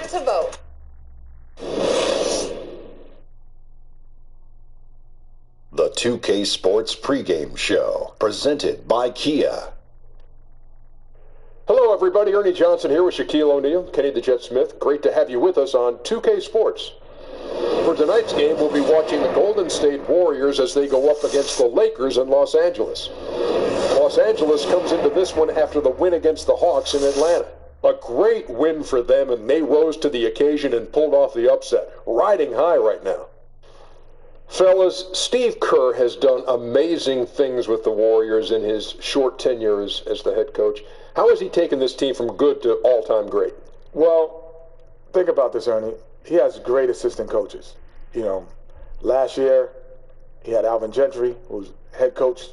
time to vote. The 2K Sports pregame show, presented by Kia. Hello, everybody. Ernie Johnson here with Shaquille O'Neal, Kenny the Jet Smith. Great to have you with us on 2K Sports. For tonight's game, we'll be watching the Golden State Warriors as they go up against the Lakers in Los Angeles. Los Angeles comes into this one after the win against the Hawks in Atlanta. A great win for them, and they rose to the occasion and pulled off the upset. Riding high right now. Fellas, Steve Kerr has done amazing things with the Warriors in his short tenure as the head coach. How has he taken this team from good to all-time great? Well, think about this, Ernie. He has great assistant coaches. You know, last year he had Alvin Gentry, who was head coach.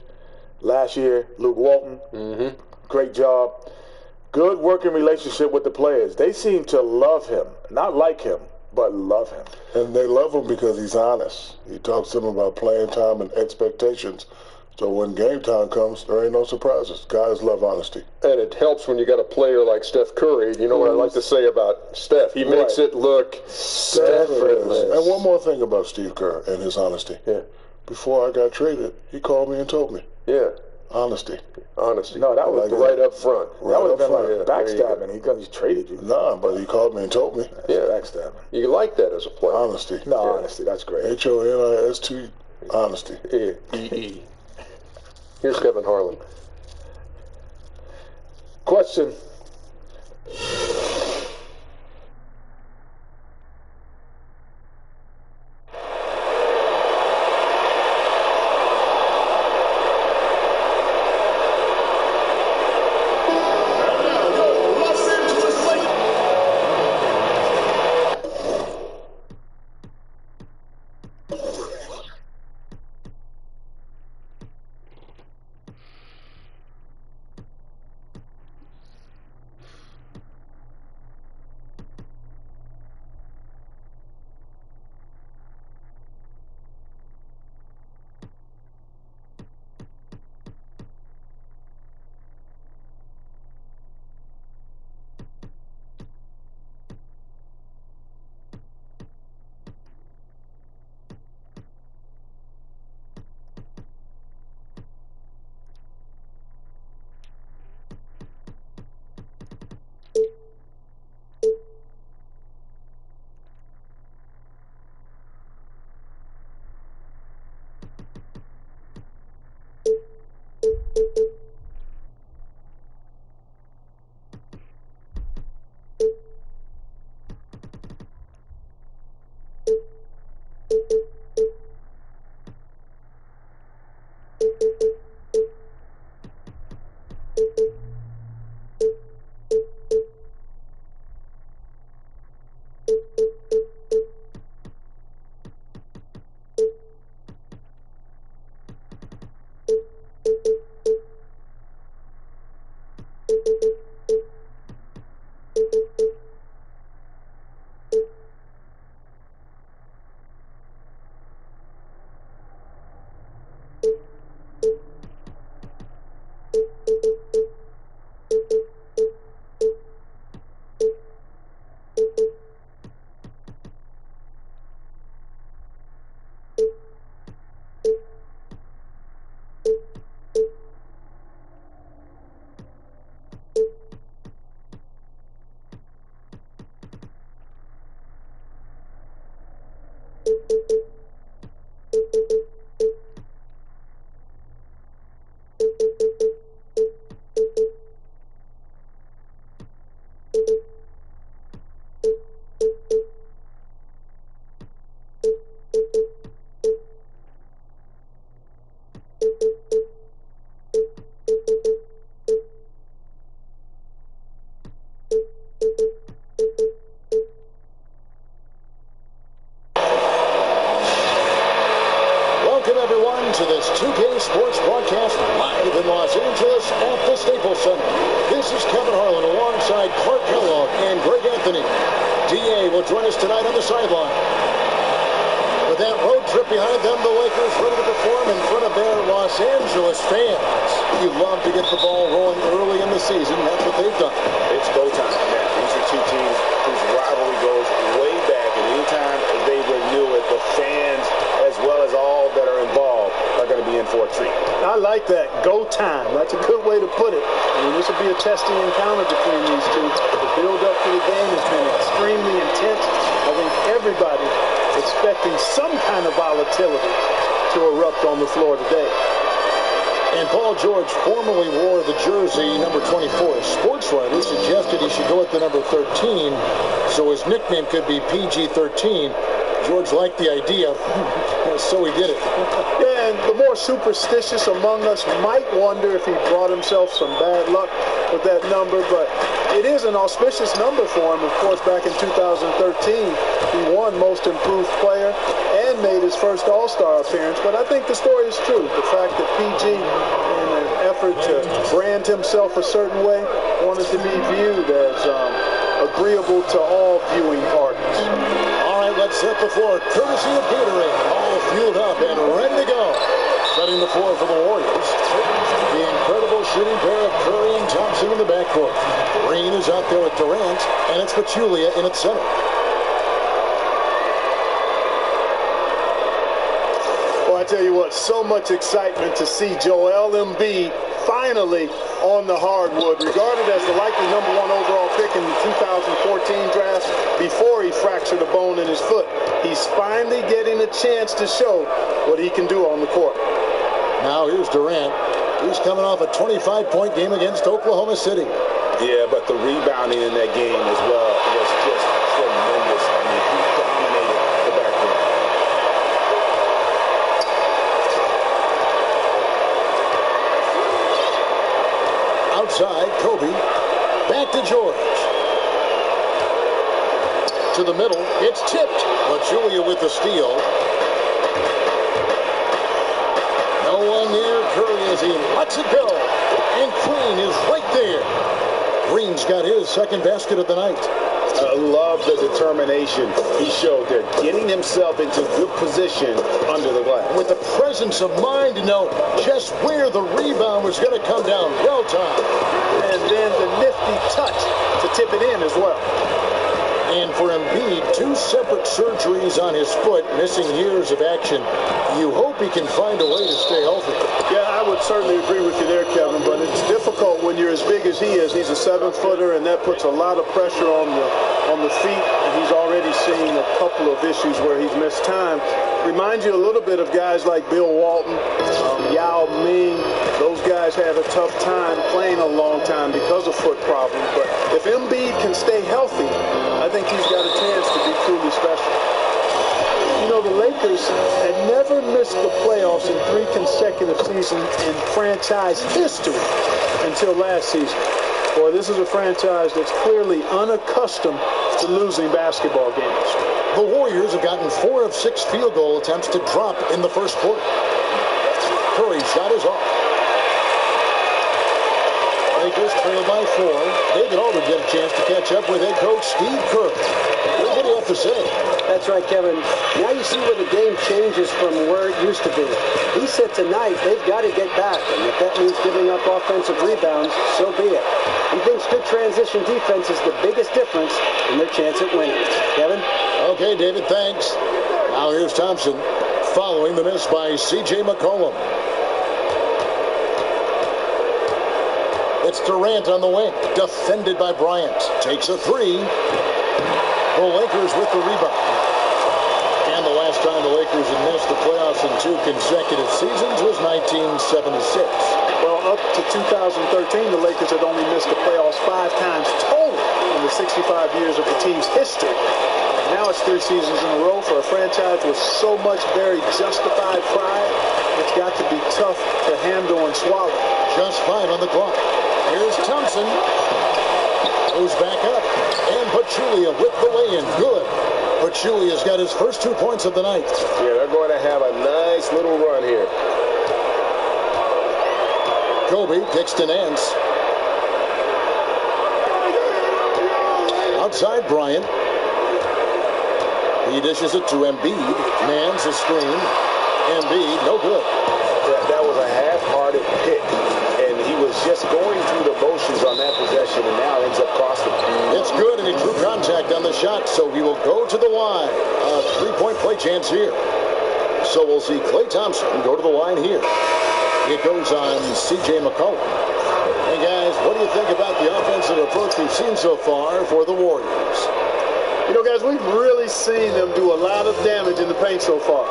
Last year, Luke Walton. Great job. Good working relationship with the players. They seem to love him. Not like him, but love him. And they love him because he's honest. He talks to them about playing time and expectations. So when game time comes, there ain't no surprises. Guys love honesty. And it helps when you got a player like Steph Curry. You know what I like to say about Steph? He makes it look effortless. And one more thing about Steve Kerr and his honesty. Yeah. Before I got traded, he called me and told me. Yeah. Honesty. Honesty. No, that was right up front. That would have been like Yeah, backstabbing. He traded you. Nah, but he called me and told me. Yeah. Backstabbing. You like that as a player. Honesty. No, honesty. That's great. Honest. Honesty. Yeah. E-E. Here's Kevin Harlan. Question. Welcome, everyone, to this 2K Sports broadcast live in Los Angeles at the Staples Center. This is Kevin Harlan alongside Clark Kellogg and Greg Anthony. DA will join us tonight on the sideline. With that road trip behind them. The Lakers ready to perform in front of their Los Angeles fans. You love to get the ball rolling early in the season. That's what they've done. It's go time. Yeah, these are two teams whose rivalry goes way back, and anytime they renew it, the fans, as well as all that are involved, are going to be in for a treat. I like that. Go time. That's a good way to put it. I mean, this will be a testing encounter between these two. The build-up to the game has been extremely intense. I think everybody expecting some kind of volatility to erupt on the floor today. And Paul George formerly wore the jersey number 24. Sports writers suggested he should go with the number 13, so his nickname could be PG-13. George liked the idea, so he did it. Yeah, and the more superstitious among us might wonder if he brought himself some bad luck with that number, but it is an auspicious number for him. Of course, back in 2013, he won Most Improved Player and made his first All-Star appearance. But I think the story is true. The fact that PG, in an effort to brand himself a certain way, wanted to be viewed as agreeable to all viewing parties. Let's set the floor, courtesy of Gatorade, all fueled up and ready to go. Setting the floor for the Warriors. The incredible shooting pair of Curry and Thompson in the backcourt. Green is out there with Durant, and it's Pachulia in its center. Well, I tell you what, so much excitement to see Joel Embiid finally on the hardwood, regarded as the likely number 1 overall pick in the 2014 draft before he fractured a bone in his foot. He's finally getting a chance to show what he can do on the court. Now here's Durant. He's coming off a 25-point game against Oklahoma City. Yeah, but the rebounding in that game as well was just tremendous. I mean, he dominated the backcourt. Outside, Kobe. Back to George. To the middle. It's tipped. Pachulia with the steal. No one near Curry as he lets it go. And Queen is right there. Green's got his second basket of the night. I love the determination he showed there, getting himself into good position under the glass. With the presence of mind to know just where the rebound was going to come down. Well timed. And then the nifty touch to tip it in as well. And for Embiid, 2 separate surgeries on his foot, missing years of action. You hope he can find a way to stay healthy. Yeah, I would certainly agree with you there, Kevin, but it's difficult when you're as big as he is. He's a 7-footer, and that puts a lot of pressure on the feet, and he's already seen a couple of issues where he's missed time. Reminds you a little bit of guys like Bill Walton, Yao Ming. Those guys have a tough time playing a long time because of foot problems. But if Embiid can stay healthy, I think he's got a chance to be truly special. You know, the Lakers had never missed the playoffs in 3 consecutive seasons in franchise history until last season. Boy, this is a franchise that's clearly unaccustomed to losing basketball games. The Warriors have gotten 4 of 6 field goal attempts to drop in the first quarter. Curry's shot is off. Lakers trailed by 4. David Aldridge get a chance to catch up with head coach Steve Kerr. What do you have to say? That's right, Kevin. Now you see where the game changes from where it used to be. He said tonight they've got to get back, and if that means giving up offensive rebounds, so be it. He thinks good transition defense is the biggest difference in their chance at winning. Kevin? Okay, David, thanks. Now here's Thompson following the miss by C.J. McCollum. It's Durant on the wing, defended by Bryant. Takes a 3. The Lakers with the rebound. And the last time the Lakers had missed the playoffs in 2 consecutive seasons was 1976. Well, up to 2013, the Lakers had only missed the playoffs 5 times total in the 65 years of the team's history. Now it's 3 seasons in a row for a franchise with so much very justified pride. It's got to be tough to handle and swallow. Just 5 on the clock. Here's Thompson. Goes back up. And Pachulia with the lay-in. Good. Pachulia's got his first 2 points of the night. Yeah, they're going to have a nice little run here. Kobe kicks to Nance. Outside Bryant. He dishes it to Embiid. Mans a screen. Embiid, no good. That was a half-hearted pick, and he was just going through the motions on that possession, and now ends up costing him. It's good, and he drew contact on the shot, so he will go to the line. A three-point play chance here. So we'll see Klay Thompson go to the line here. It goes on C.J. McCollum. And guys, what do you think about the offensive approach we've seen so far for the Warriors? You know, guys, we've really seen them do a lot of damage in the paint so far.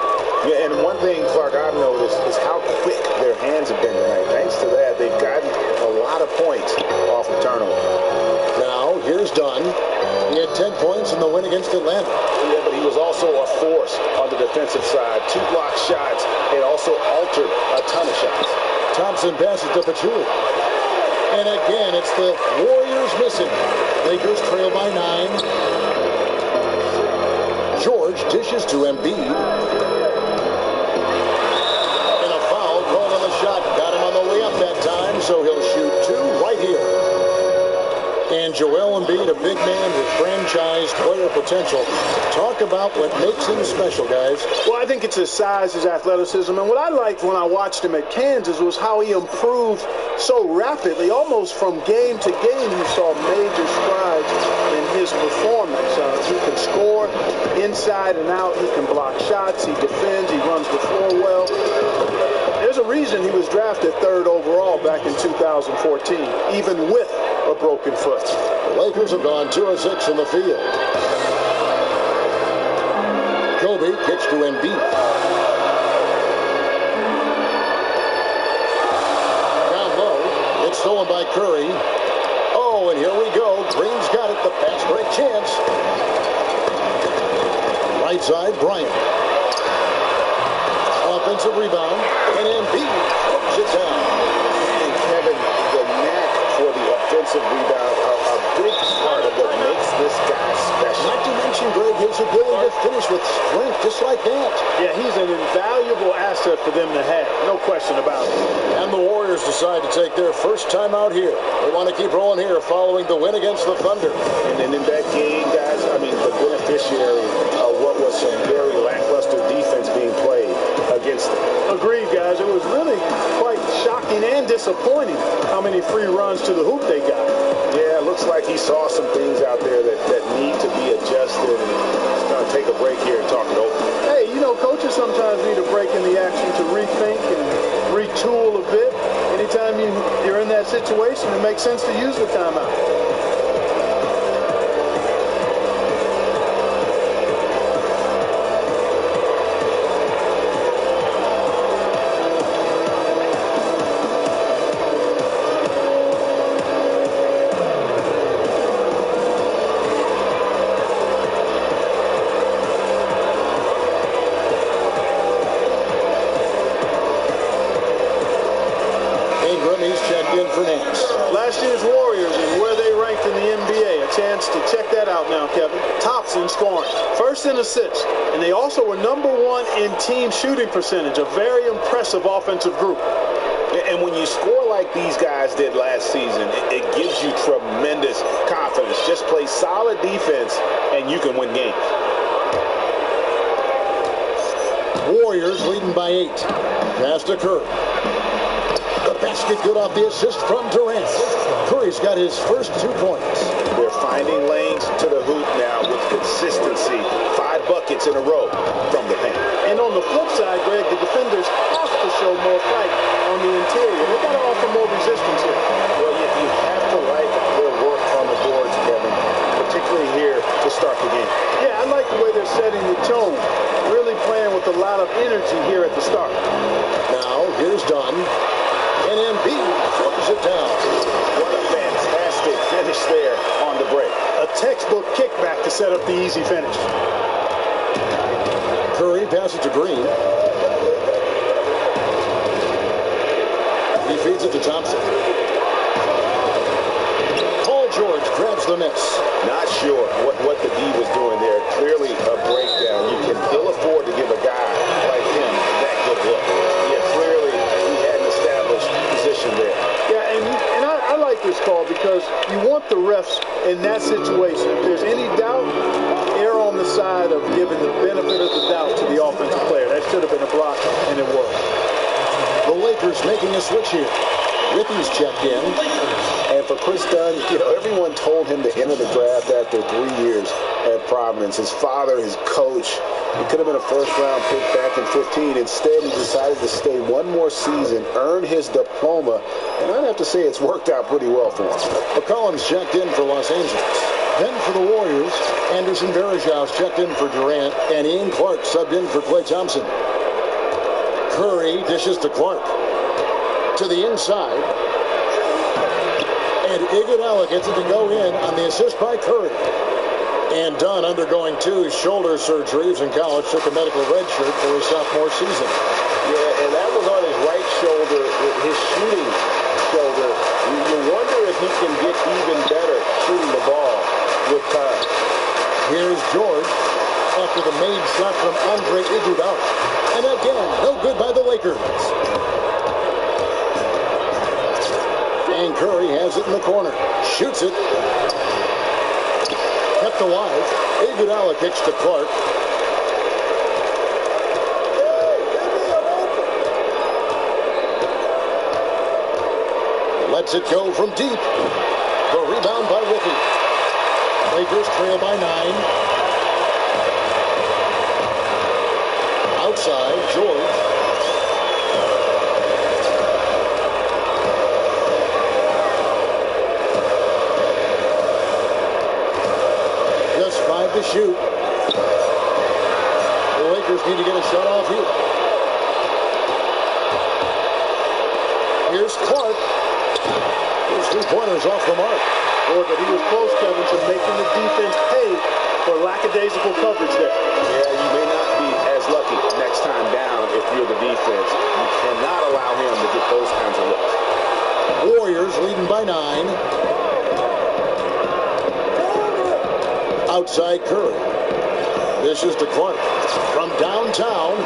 Yeah, and one thing, Clark, I've noticed is how quick their hands have been tonight. Thanks to that, they've gotten a lot of points off of turnover. Now, here's Dunn. He had 10 points in the win against Atlanta. Yeah, but he was also a force on the defensive side. 2 block shots, and also altered a ton of shots. Thompson passes to Pachulia. And again, it's the Warriors missing. Lakers trail by 9. George dishes to Embiid. And a foul called on the shot. Got him on the way up that time, so he'll shoot 2 right here. And Joel Embiid, a big man with franchise player potential. Talk about what makes him special, guys. Well, I think it's his size, his athleticism. And what I liked when I watched him at Kansas was how he improved so rapidly. Almost from game to game, you saw major strides in his performance. He can score inside and out. He can block shots. He defends. He runs the floor well. There's a reason he was drafted 3rd overall back in 2014, even with a broken foot. The Lakers have gone 2 of 6 from the field. Kobe kicks to Embiid. Down low. It's stolen by Curry. Oh, and here we go. Green's got it. The fast break chance. Right side, Bryant. Offensive rebound. And Embiid puts it down. And Kevin, the knack for the offensive rebound, a big part of what makes this guy special. Not to mention, Greg, his ability to finish with strength just like that. Yeah, he's an invaluable asset for them to have. No question about it. And the Warriors decide to take their first time out here. They want to keep rolling here following the win against the Thunder. And then in that game, guys, I mean, the beneficiary of what was some very lackluster defense being played against them. Agreed, guys. It was really quite shocking and disappointing how many free runs to the hoop they got. Yeah, it looks like he saw some things out there that need to be adjusted, and he's going to take a break here and talk it over. Hey, you know, coaches sometimes need a break in the action to rethink and retool a bit. Anytime you're in that situation, it makes sense to use the timeout. Last year's Warriors and where they ranked in the NBA. A chance to check that out now, Kevin. Tops in scoring, 1st in assists, and they also were #1 in team shooting percentage. A very impressive offensive group. And when you score like these guys did last season, it gives you tremendous confidence. Just play solid defense, and you can win games. Warriors leading by 8. Pass to Curry. The basket good off the assist from Durant. Curry's got his first 2 points. They're finding lanes to the hoop now with consistency. 5 buckets in a row from the paint. And on the flip side, Greg, the defenders have to show more fight on the interior. They've got to offer more resistance here. Well, you have to like their work on the boards, Kevin, particularly here to start the game. Yeah, I like the way they're setting the tone. Really playing with a lot of energy here at the start. Now, here's Dunn. And Embiid throws it down. What a fantastic finish there on the break. A textbook kickback to set up the easy finish. Curry passes to Green. He feeds it to Thompson. Paul George grabs the miss. Not sure what the D was doing there. Clearly a breakdown. You can ill afford to give a guy like him that good look. Yeah, clearly he had an established position there. Yeah, and I like this call because you want the refs in that situation. If there's any doubt, err on the the side of giving the benefit of the doubt to the offensive player. That should have been a block, and it was. The Lakers making a switch here. Withey's checked in. And for Chris Dunn, you know, everyone told him to enter the draft after 3 years at Providence. His father, his coach, he could have been a first-round pick back in 15. Instead, he decided to stay one more season, earn his diploma, and I'd have to say it's worked out pretty well for him. McCollum's checked in for Los Angeles. Then for the Warriors, Anderson Varejão's checked in for Durant, and Ian Clark subbed in for Klay Thompson. Curry dishes to Clark. To the inside. And Iguodala gets it to go in on the assist by Curry. And Dunn, undergoing 2 shoulder surgeries in college, took a medical red shirt for his sophomore season. Yeah, and that was on his right shoulder, his shooting shoulder. You wonder if he can get even better shooting the ball with time. Here's George after the made shot from Andre Iguodala. And again, no good by the Lakers. And Curry has it in the corner. Shoots it. Kept alive. Iguodala kicks to Clark. Lets it go from deep. The rebound by Withey. Lakers trail by 9. Outside, George. Just 5 to shoot. The Lakers need to get a shot off here. Here's Clark. His 3-pointers off the mark. Boy, but he was close, Kevin, to making the defense pay for lackadaisical coverage there. Yeah, you may not be as lucky next time down if you're the defense. You cannot allow him to get those kinds of looks. Warriors leading by 9. Outside Curry. This is to Clark from downtown.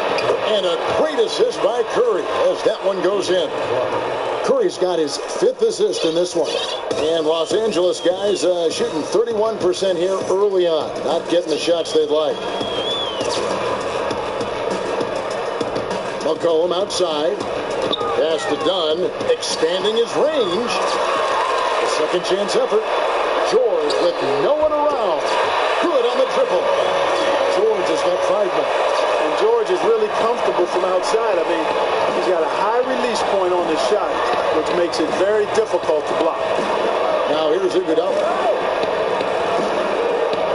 And a great assist by Curry as that one goes in. Curry's got his 5th assist in this one. And Los Angeles guys shooting 31% here early on. Not getting the shots they'd like. McCollum outside. Pass to Dunn. Expanding his range. A second chance effort. George with no one around. Good on the triple. George has got 5 now. And George is really comfortable from outside. I mean, he's got a high release point on his shot, which makes it very difficult to block. Now here's Iguodala.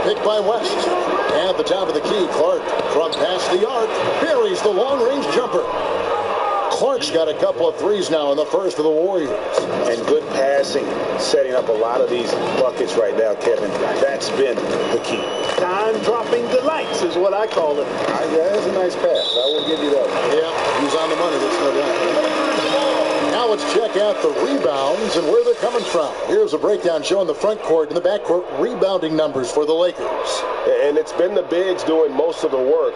Picked by West. At the top of the key, Clark from past the arc buries the long-range jumper. Clark's got a couple of threes now in the first of the Warriors. And good passing, setting up a lot of these buckets right now, Kevin. That's been the key. Time-dropping delights is what I call it. Yeah, that's a nice pass. I will give you that. Yeah, he's on the money, there's no doubt. Now let's check out the rebounds and where they're coming from. Here's a breakdown showing the front court and the back court rebounding numbers for the Lakers. And it's been the bigs doing most of the work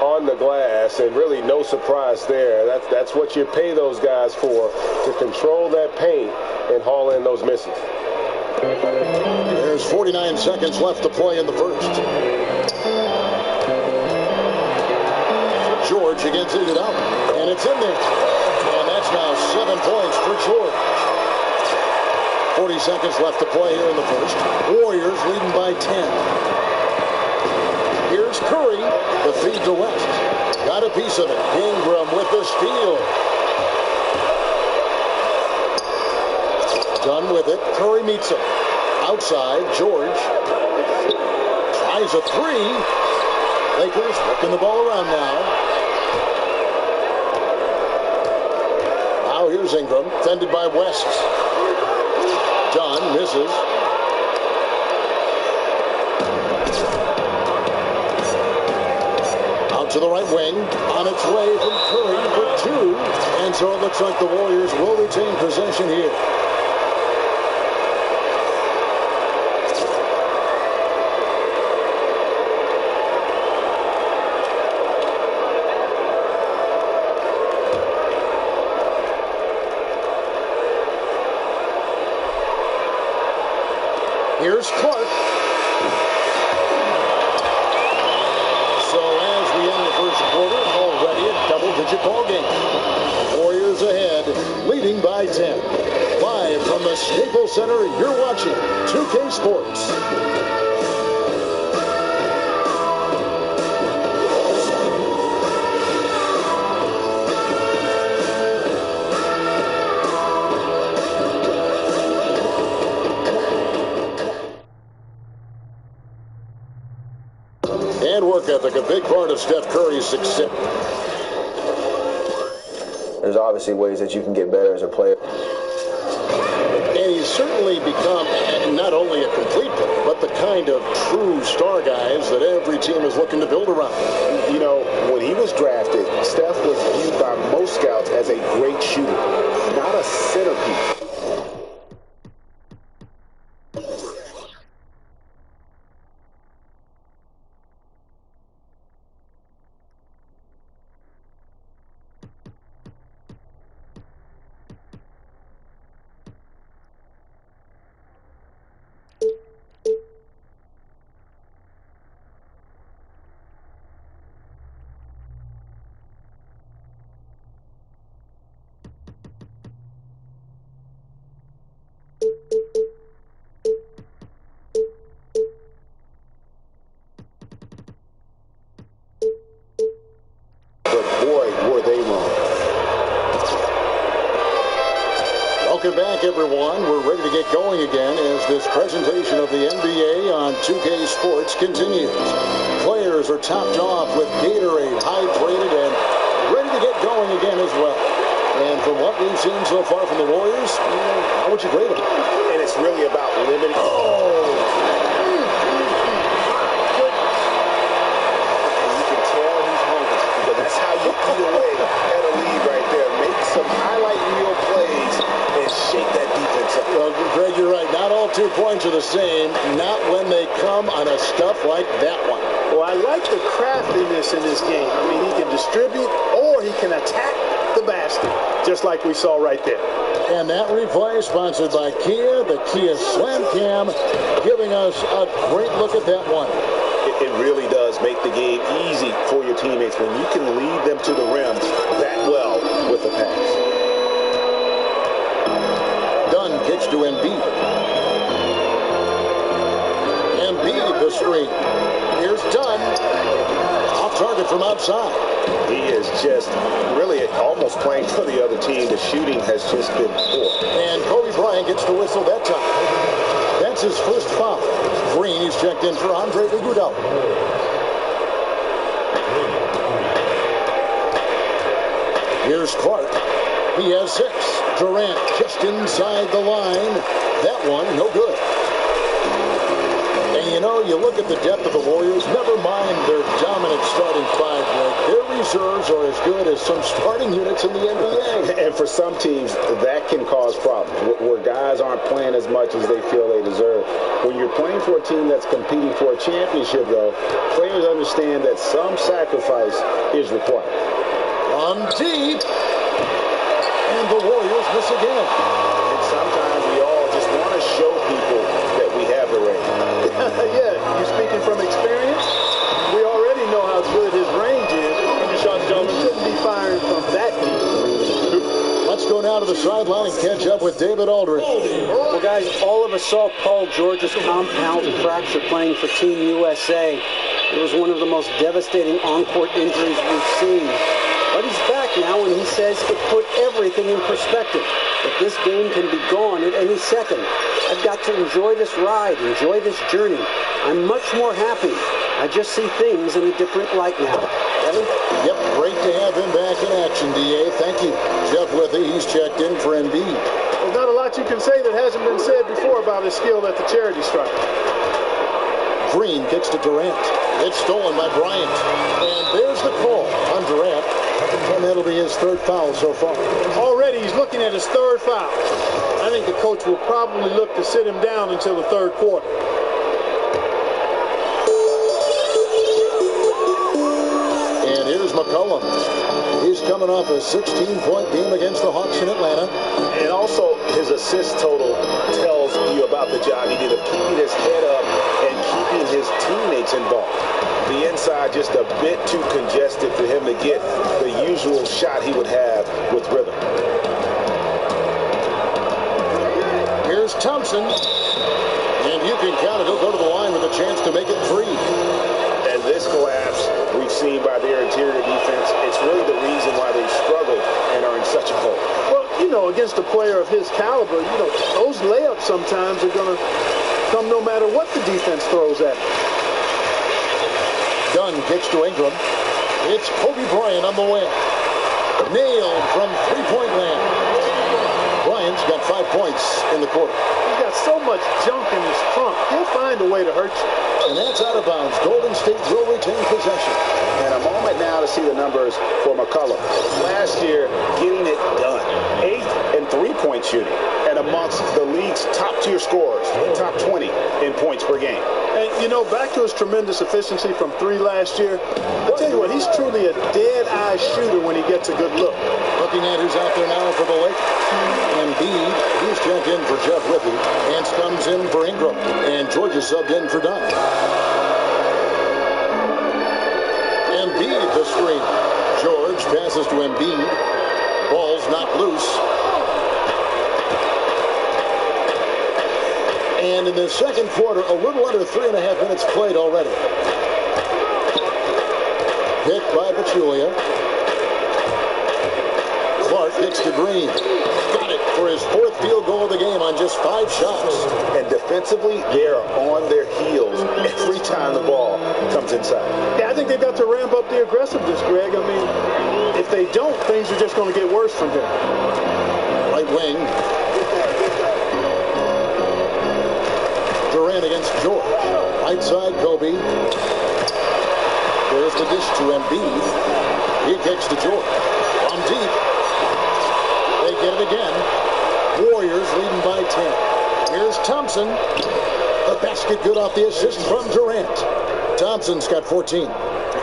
on the glass, and really no surprise there. That's what you pay those guys for, to control that paint and haul in those misses. There's 49 seconds left to play in the first. George against Iguodala, and it's in there. And that's now 7 points for George. 40 seconds left to play here in the first. Warriors leading by 10. Here's Curry, the feed to West. Got a piece of it. Ingram with the steal. Done with it. Curry meets him. Outside, George. Tries a 3. Lakers working the ball around now. Now here's Ingram, fended by West. Dunn misses. To the right wing, on its way from Curry for 2, and so it looks like the Warriors will retain possession here. Here's Clark. championship ballgame. Warriors ahead, leading by 10. Live from the Staples Center, you're watching 2K Sports. And work ethic, a big part of Steph Curry's success. There's obviously ways that you can get better as a player. And he's certainly become not only a complete player, but the kind of true star guys that every team is looking to build around. You know, when he was drafted, Steph was viewed by most scouts as a great shooter, not a centerpiece. Welcome back, everyone. We're ready to get going again as this presentation of the NBA on 2K Sports continues. Players are topped off with Gatorade, hydrated, and ready to get going again as well. And from what we've seen so far from the Warriors, how would you grade them? And it's really about limiting. You can tell he's hungry, because that's how you eat away at a lead right there. Make some highlight reel plays and shake that defense up. Well, Greg, you're right. Not all 2 points are the same. Not when they come on a stuff like that one. Well, I like the craftiness in this game. I mean, he can distribute or he can attack the basket, just like we saw right there. And that replay sponsored by Kia, the Kia Slam Cam, giving us a great look at that one. It really does make the game easy for your teammates when you can lead them to the rim that well with the pass. Dunn kicks to Embiid. Embiid the screen. Here's Dunn. Off target from outside. He is just really almost playing for the other team. The shooting has just been poor. And Kobe Bryant gets the whistle that time. That's his first foul. Green is checked in for Andre Iguodala. Here's Clark. He has 6. Durant just inside the line. That one, no good. And you know, you look at the depth of the Warriors, never mind their dominant starting 5, Greg. Their reserves are as good as some starting units in the NBA. And for some teams, that can cause problems, where guys aren't playing as much as they feel they deserve. When you're playing for a team that's competing for a championship, though, players understand that some sacrifice is required. On deep. And the Warriors miss again. And sometimes we all just want to show people that we have the range. Yeah, you speaking from experience? We already know how good his range is. He shouldn't be firing from that deep. Let's go now to the sideline and catch up with David Aldridge. Well, guys, all of us saw Paul George's compound fracture playing for Team USA. It was one of the most devastating on-court injuries we've seen. But he's back now, and he says it put everything in perspective. That this game can be gone at any second. I've got to enjoy this ride, enjoy this journey. I'm much more happy. I just see things in a different light now. Kevin? Yep, great to have him back in action, D.A. Thank you. Jeff Withy, he's checked in for Embiid. There's not a lot you can say that hasn't been said before about his skill at the charity stripe. Green kicks to Durant. It's stolen by Bryant. And there's the call on Durant. And that'll be his 3rd foul so far. Already he's looking at his 3rd foul. I think the coach will probably look to sit him down until the 3rd quarter. And here's McCollum. His He's coming off a 16-point game against the Hawks in Atlanta. And also, his assist total tells you about the job he did of keeping his head up and keeping his teammates involved. The inside just a bit too congested for him to get the usual shot he would have with rhythm. Here's Thompson. And you can count it. He'll go to the line with a chance to make it 3. And this collapse we've seen by their interior defense, it's really the reason why they struggled and are in such a hole. Well, you know, against a player of his caliber, you know, those layups sometimes are going to come no matter what the defense throws at him. Dunn kicks to Ingram. It's Kobe Bryant on the wing. Nailed from three-point land. Bryant's got 5 points in the quarter. He's got so much junk in his trunk. He'll find a way to hurt you. And that's out of bounds. Golden State will retain possession. And a moment now to see the numbers for McCollum. Last year, getting it done. 8th in three-point shooting. And amongst the league's top-tier scorers, top 20 in points per game. And, you know, back to his tremendous efficiency from 3 last year, I'll tell you what, he's truly a dead-eye shooter when he gets a good look. Looking at who's out there now for the Lakers. Embiid, he's checked in for Jeff Whitty. Hance comes in for Ingram. And George is subbed in for Dunn. Embiid the screen. George passes to Embiid. Ball's not loose. And in the second quarter, a little under 3.5 minutes played already. Picked by Pachulia. Clark kicks to Green. Got it for his 4th field goal of the game on just 5 shots. And defensively, they are on their heels every time the ball comes inside. Yeah, I think they've got to ramp up the aggressiveness, Greg. I mean, if they don't, things are just going to get worse from here. Right wing. Durant against George. Right side, Kobe. There's the dish to Embiid. He kicks to George. On deep. They get it again. Warriors leading by 10. Here's Thompson. The basket good off the assist from Durant. Thompson's got 14.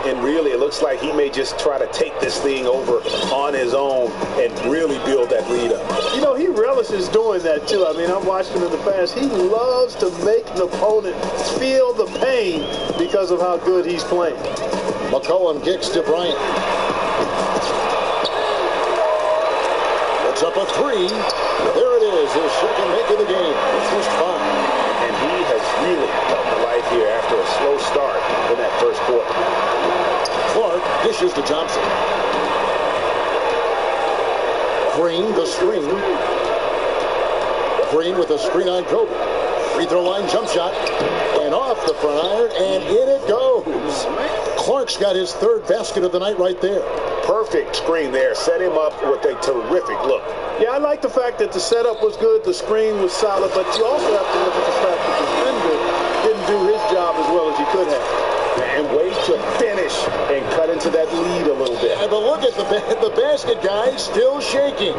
And really, it looks like he may just try to take this thing over on his own and really build that lead up. You know, he relishes doing that, too. I mean, I've watched him in the past. He loves to make an opponent feel the pain because of how good he's playing. McCollum kicks to Bryant. Puts up a 3. There it is, his second make of the game. First 5. And he has really come to life here after a slow start in that first quarter. Clark dishes to Thompson. Green, the screen. Green with a screen on Kobe. Free throw line jump shot. And off the front iron, and in it goes. Clark's got his 3rd basket of the night right there. Perfect screen there. Set him up with a terrific look. Yeah, I like the fact that the setup was good, the screen was solid, but you also have to look at the fact that the defender didn't do his job as well as he could have. And wait to finish and cut into that lead a little bit. And but look at the basket guy still shaking.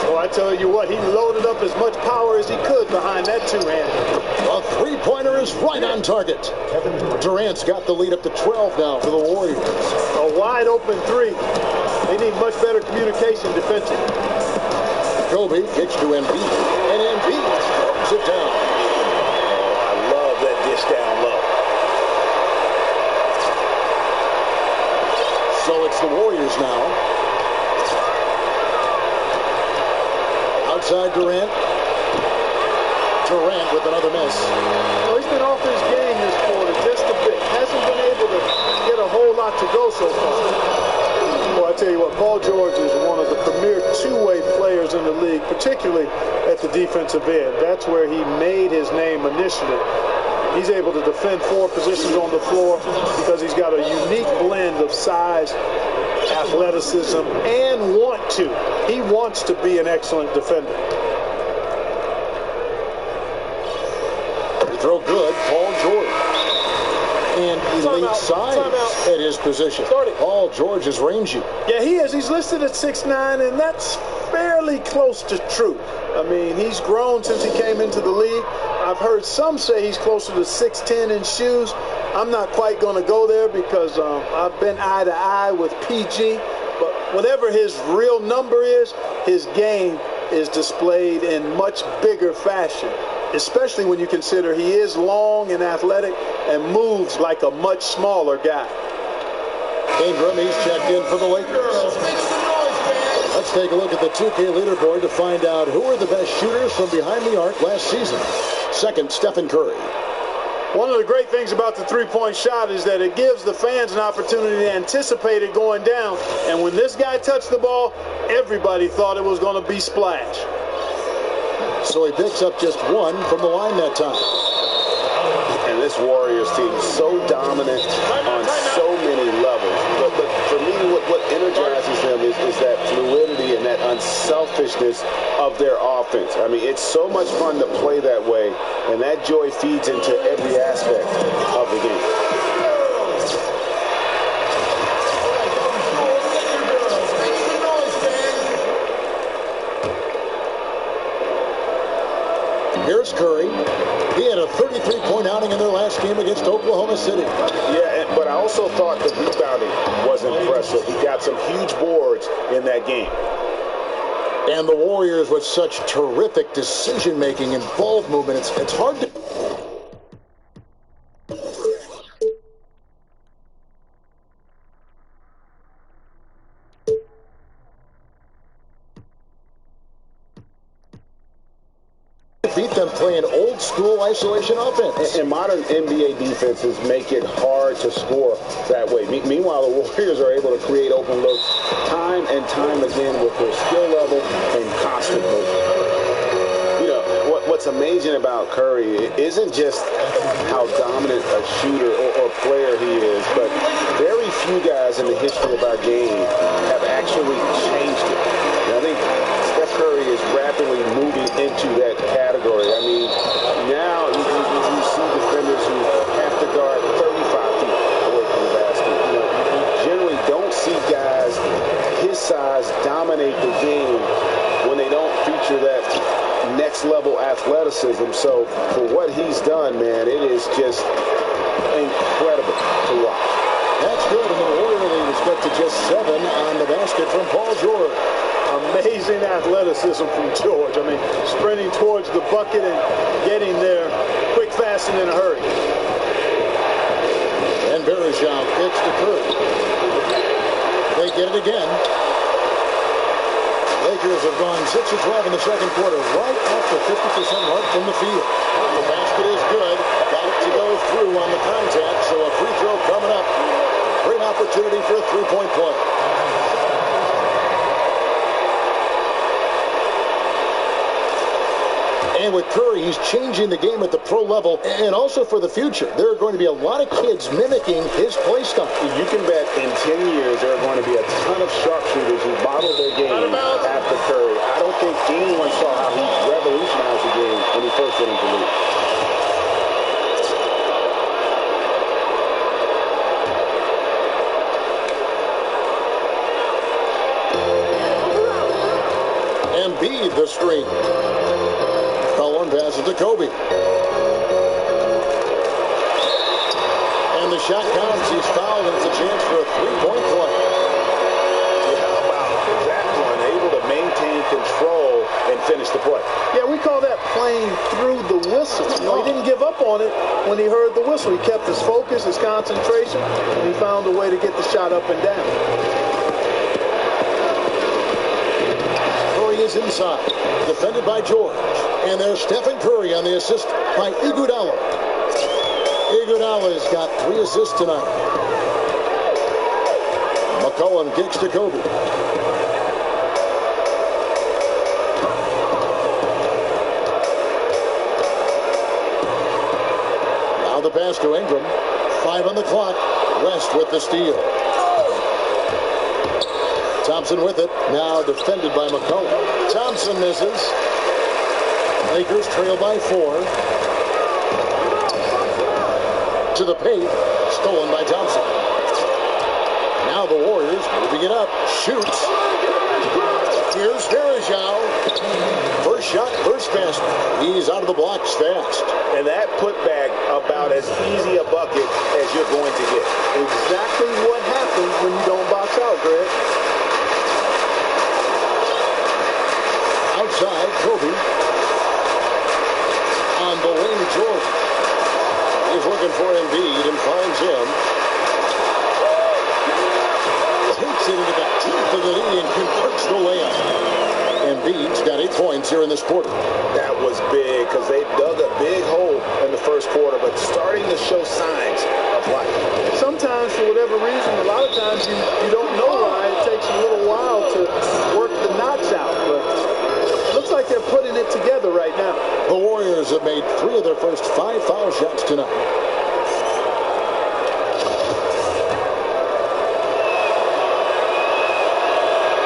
Well, I tell you what, he loaded up as much power as he could behind that two-hander. A 3-pointer is right on target. Durant's got the lead up to 12 now for the Warriors. A wide open 3. They need much better communication defensively. Kobe kicks to Embiid, and Embiid throws it down. I love that dish down low. So it's the Warriors now. Outside Durant. Durant with another miss. Well, he's been off his game this quarter just a bit. Hasn't been able to get a whole lot to go so far. Well, I tell you what, Paul George is one of the premier two-way players in the league, particularly at the defensive end. That's where he made his name initially. He's able to defend 4 positions on the floor because he's got a unique blend of size, athleticism, and want to. He wants to be an excellent defender. Throw good, Paul George. And elite size at his position. Paul George is rangy. Yeah, he is. He's listed at 6'9", and that's fairly close to true. I mean, he's grown since he came into the league. I've heard some say he's closer to 6'10" in shoes. I'm not quite going to go there because I've been eye to eye with PG. But whatever his real number is, his game is displayed in much bigger fashion, especially when you consider he is long and athletic and moves like a much smaller guy. Ingram, he's checked in for the Lakers. Let's take a look at the 2K leaderboard to find out who are the best shooters from behind the arc last season. Second, Stephen Curry. One of the great things about the three-point shot is that it gives the fans an opportunity to anticipate it going down. And when this guy touched the ball, everybody thought it was going to be splash. So he picks up just one from the line that time. And this Warriors team is so dominant on so many levels. But for me, what energizes them is that fluidity and that unselfishness of their offense. I mean, it's so much fun to play that way, and that joy feeds into every aspect of the game. Here's Curry. He had a 33-point outing in their last game against Oklahoma City. Yeah, but I also thought the rebounding was impressive. He got some huge boards in that game. And the Warriors with such terrific decision-making and ball movement, it's hard to... beat them playing old-school isolation offense. And modern NBA defenses make it hard to score that way. Meanwhile, the Warriors are able to create open looks time and time again with their skill level and constant motion. You know, what's amazing about Curry isn't just how dominant a shooter or player he is, but very few guys in the history of our game have actually changed it. And I think Steph Curry is rapidly moving into that category. I mean, now you see defenders who have to guard 35 feet away from the basket. You know, you generally don't see guys his size dominate the game when they don't feature that next level athleticism. So for what he's done, man, it is just incredible to watch. That's good, and the Warrior lead is cut to just 7 on the basket from Paul George. Amazing athleticism from George. I mean, sprinting towards the bucket and getting there quick, fast, and in a hurry. And Bergeron kicks to Curry. They get it again. Lakers have gone 6 of 12 in the second quarter, right at the 50% mark from the field. The basket is good. Got it to go through on the contact, so a free throw coming up. Great opportunity for a three-point play. And with Curry, he's changing the game at the pro level and also for the future. There are going to be a lot of kids mimicking his play style. You can bet in 10 years there are going to be a ton of sharpshooters who model their game after Curry. I don't think anyone saw how he revolutionized the game when he first went into the league. Embiid the screen. Cullen passes to Kobe. And the shot counts. He's fouled, and it's a chance for a three-point play. How about that one? Able to maintain control and finish the play. Yeah, we call that playing through the whistle. You know, he didn't give up on it when he heard the whistle. He kept his focus, his concentration, and he found a way to get the shot up and down. Is inside, defended by George, and there's Stephen Curry on the assist by Iguodala. Iguodala's got 3 assists tonight. McCollum kicks to Kobe. Now the pass to Ingram. 5 on the clock. West with the steal. Thompson with it, now defended by McCollum. Thompson misses. Lakers trail by 4. To the paint, stolen by Thompson. Now the Warriors moving it up, shoots. Here's Bergeron. First shot, first basket. He's out of the blocks fast. And that putback about as easy a bucket as you're going to get. Exactly what happens when you don't box out, Greg. Kobe. On the wing, George. He's looking for Embiid and finds him. Takes it into the teeth of the knee and converts the layup. Embiid's got 8 points here in this quarter. That was big because they dug a big hole in the first quarter, but starting to show signs of life. Sometimes, for whatever reason, a lot of times you don't know why. It takes a little while to work the knots out, but it looks like they're putting it together right now. The Warriors have made 3 of their first 5 foul shots tonight.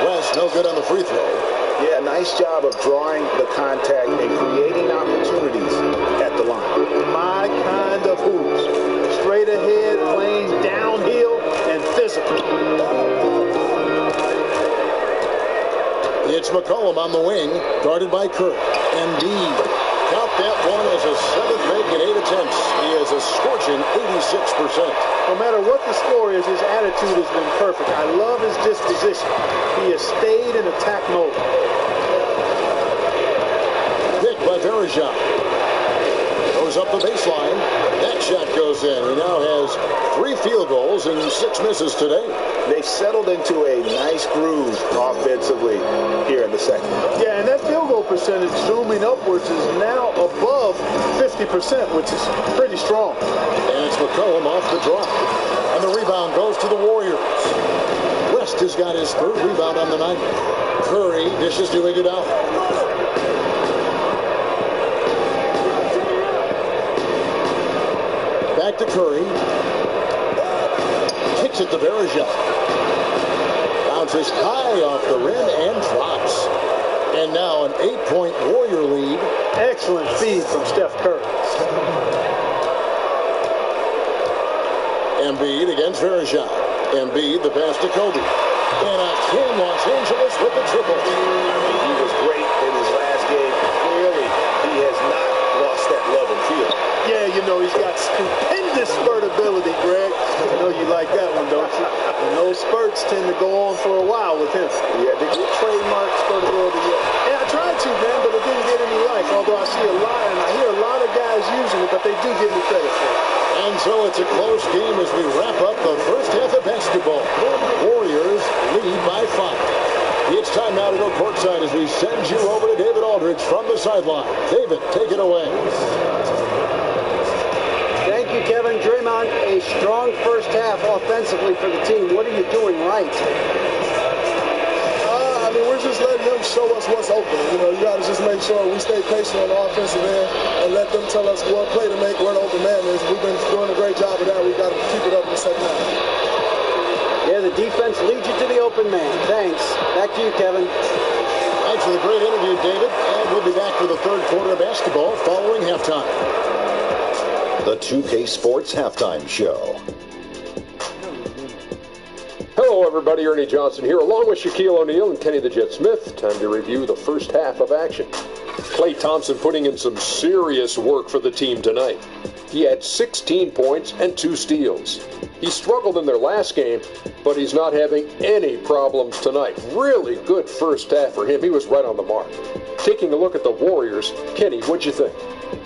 West, no good on the free throw. Yeah, nice job of drawing the contact and creating opportunities at the line. My kind of hoops. Straight ahead, playing downhill, and physical. It's McCollum on the wing, guarded by Curry. Embiid got that one as a 7th make in 8 attempts. He has a scorching 86%. No matter what the score is, his attitude has been perfect. I love his disposition. He has stayed in attack mode. Pick by Verajah. Goes up the baseline. That shot goes in. He now has 3 field goals and 6 misses today. They've settled into a nice groove offensively here in the second. Yeah, and that field goal percentage zooming upwards is now above 50%, which is pretty strong. And it's McCollum off the drop. And the rebound goes to the Warriors. West has got his 3rd rebound on the night. Curry dishes to Iguodala. Back to Curry. Kicks it to Verajah. Bounces high off the rim and drops. And now an 8-point Warrior lead. Excellent feed from Steph Curry. Embiid against Verajah. Embiid, the pass to Kobe. And again, Los Angeles with the triple. He was great in his last game. Clearly, he has not lost that love and feel. Yeah, you know, he's got stupendous spurt ability, Greg. I know you like that one, don't you? And those spurts tend to go on for a while with him. Yeah, did you trademark spurt ability yet? Yeah, I tried to, man, but it didn't get any life. Although I see a lot, and I hear a lot of guys using it, but they do give me credit for it. And so it's a close game as we wrap up the first half of basketball. Warriors lead by 5. It's time now to go courtside as we send you over to David Aldridge from the sideline. David, take it away. Thank you, Kevin. Draymond, a strong first half offensively for the team. What are you doing right? We're just letting them show us what's open. You know, you got to just make sure we stay patient on the offensive end and let them tell us what play to make, where the open man is. We've been doing a great job of that. We've got to keep it up in the second half. Yeah, the defense leads you to the open man. Thanks. Back to you, Kevin. Thanks for the great interview, David. And we'll be back for the 3rd quarter of basketball following halftime. The 2K Sports Halftime Show. Hello, everybody. Ernie Johnson here, along with Shaquille O'Neal and Kenny the Jet Smith. Time to review the first half of action. Klay Thompson putting in some serious work for the team tonight. He had 16 points and 2 steals. He struggled in their last game, but he's not having any problems tonight. Really good first half for him. He was right on the mark. Taking a look at the Warriors, Kenny, what'd you think?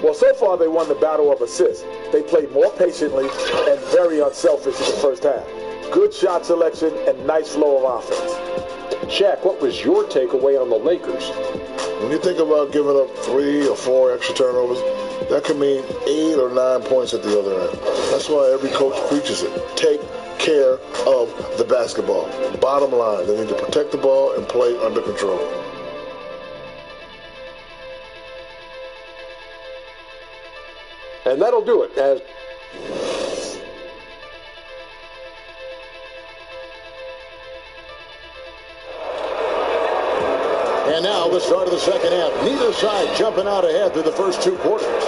Well, so far they won the battle of assists. They played more patiently and very unselfish in the first half. Good shot selection and nice flow of offense. Shaq, what was your takeaway on the Lakers? When you think about giving up 3 or 4 extra turnovers, that could mean 8 or 9 points at the other end. That's why every coach preaches it. Take care of the basketball. Bottom line, they need to protect the ball and play under control. And that'll do it. And now the start of the second half. Neither side jumping out ahead through the first 2 quarters.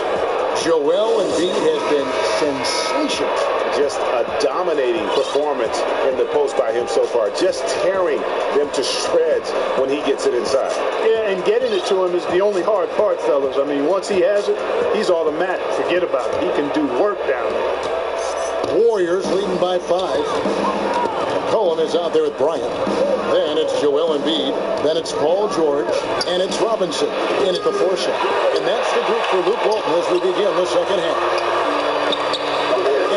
Joel Embiid has been sensational. Just a dominating performance in the post by him so far. Just tearing them to shreds when he gets it inside. Yeah, and getting it to him is the only hard part, fellas. I mean, once he has it, he's automatic. Forget about it. He can do work down there. Warriors leading by 5. McCollum is out there with Bryant. Then it's Joel Embiid. Then it's Paul George. And it's Robinson in at the 4 shot. And that's the group for Luke Walton as we begin the second half.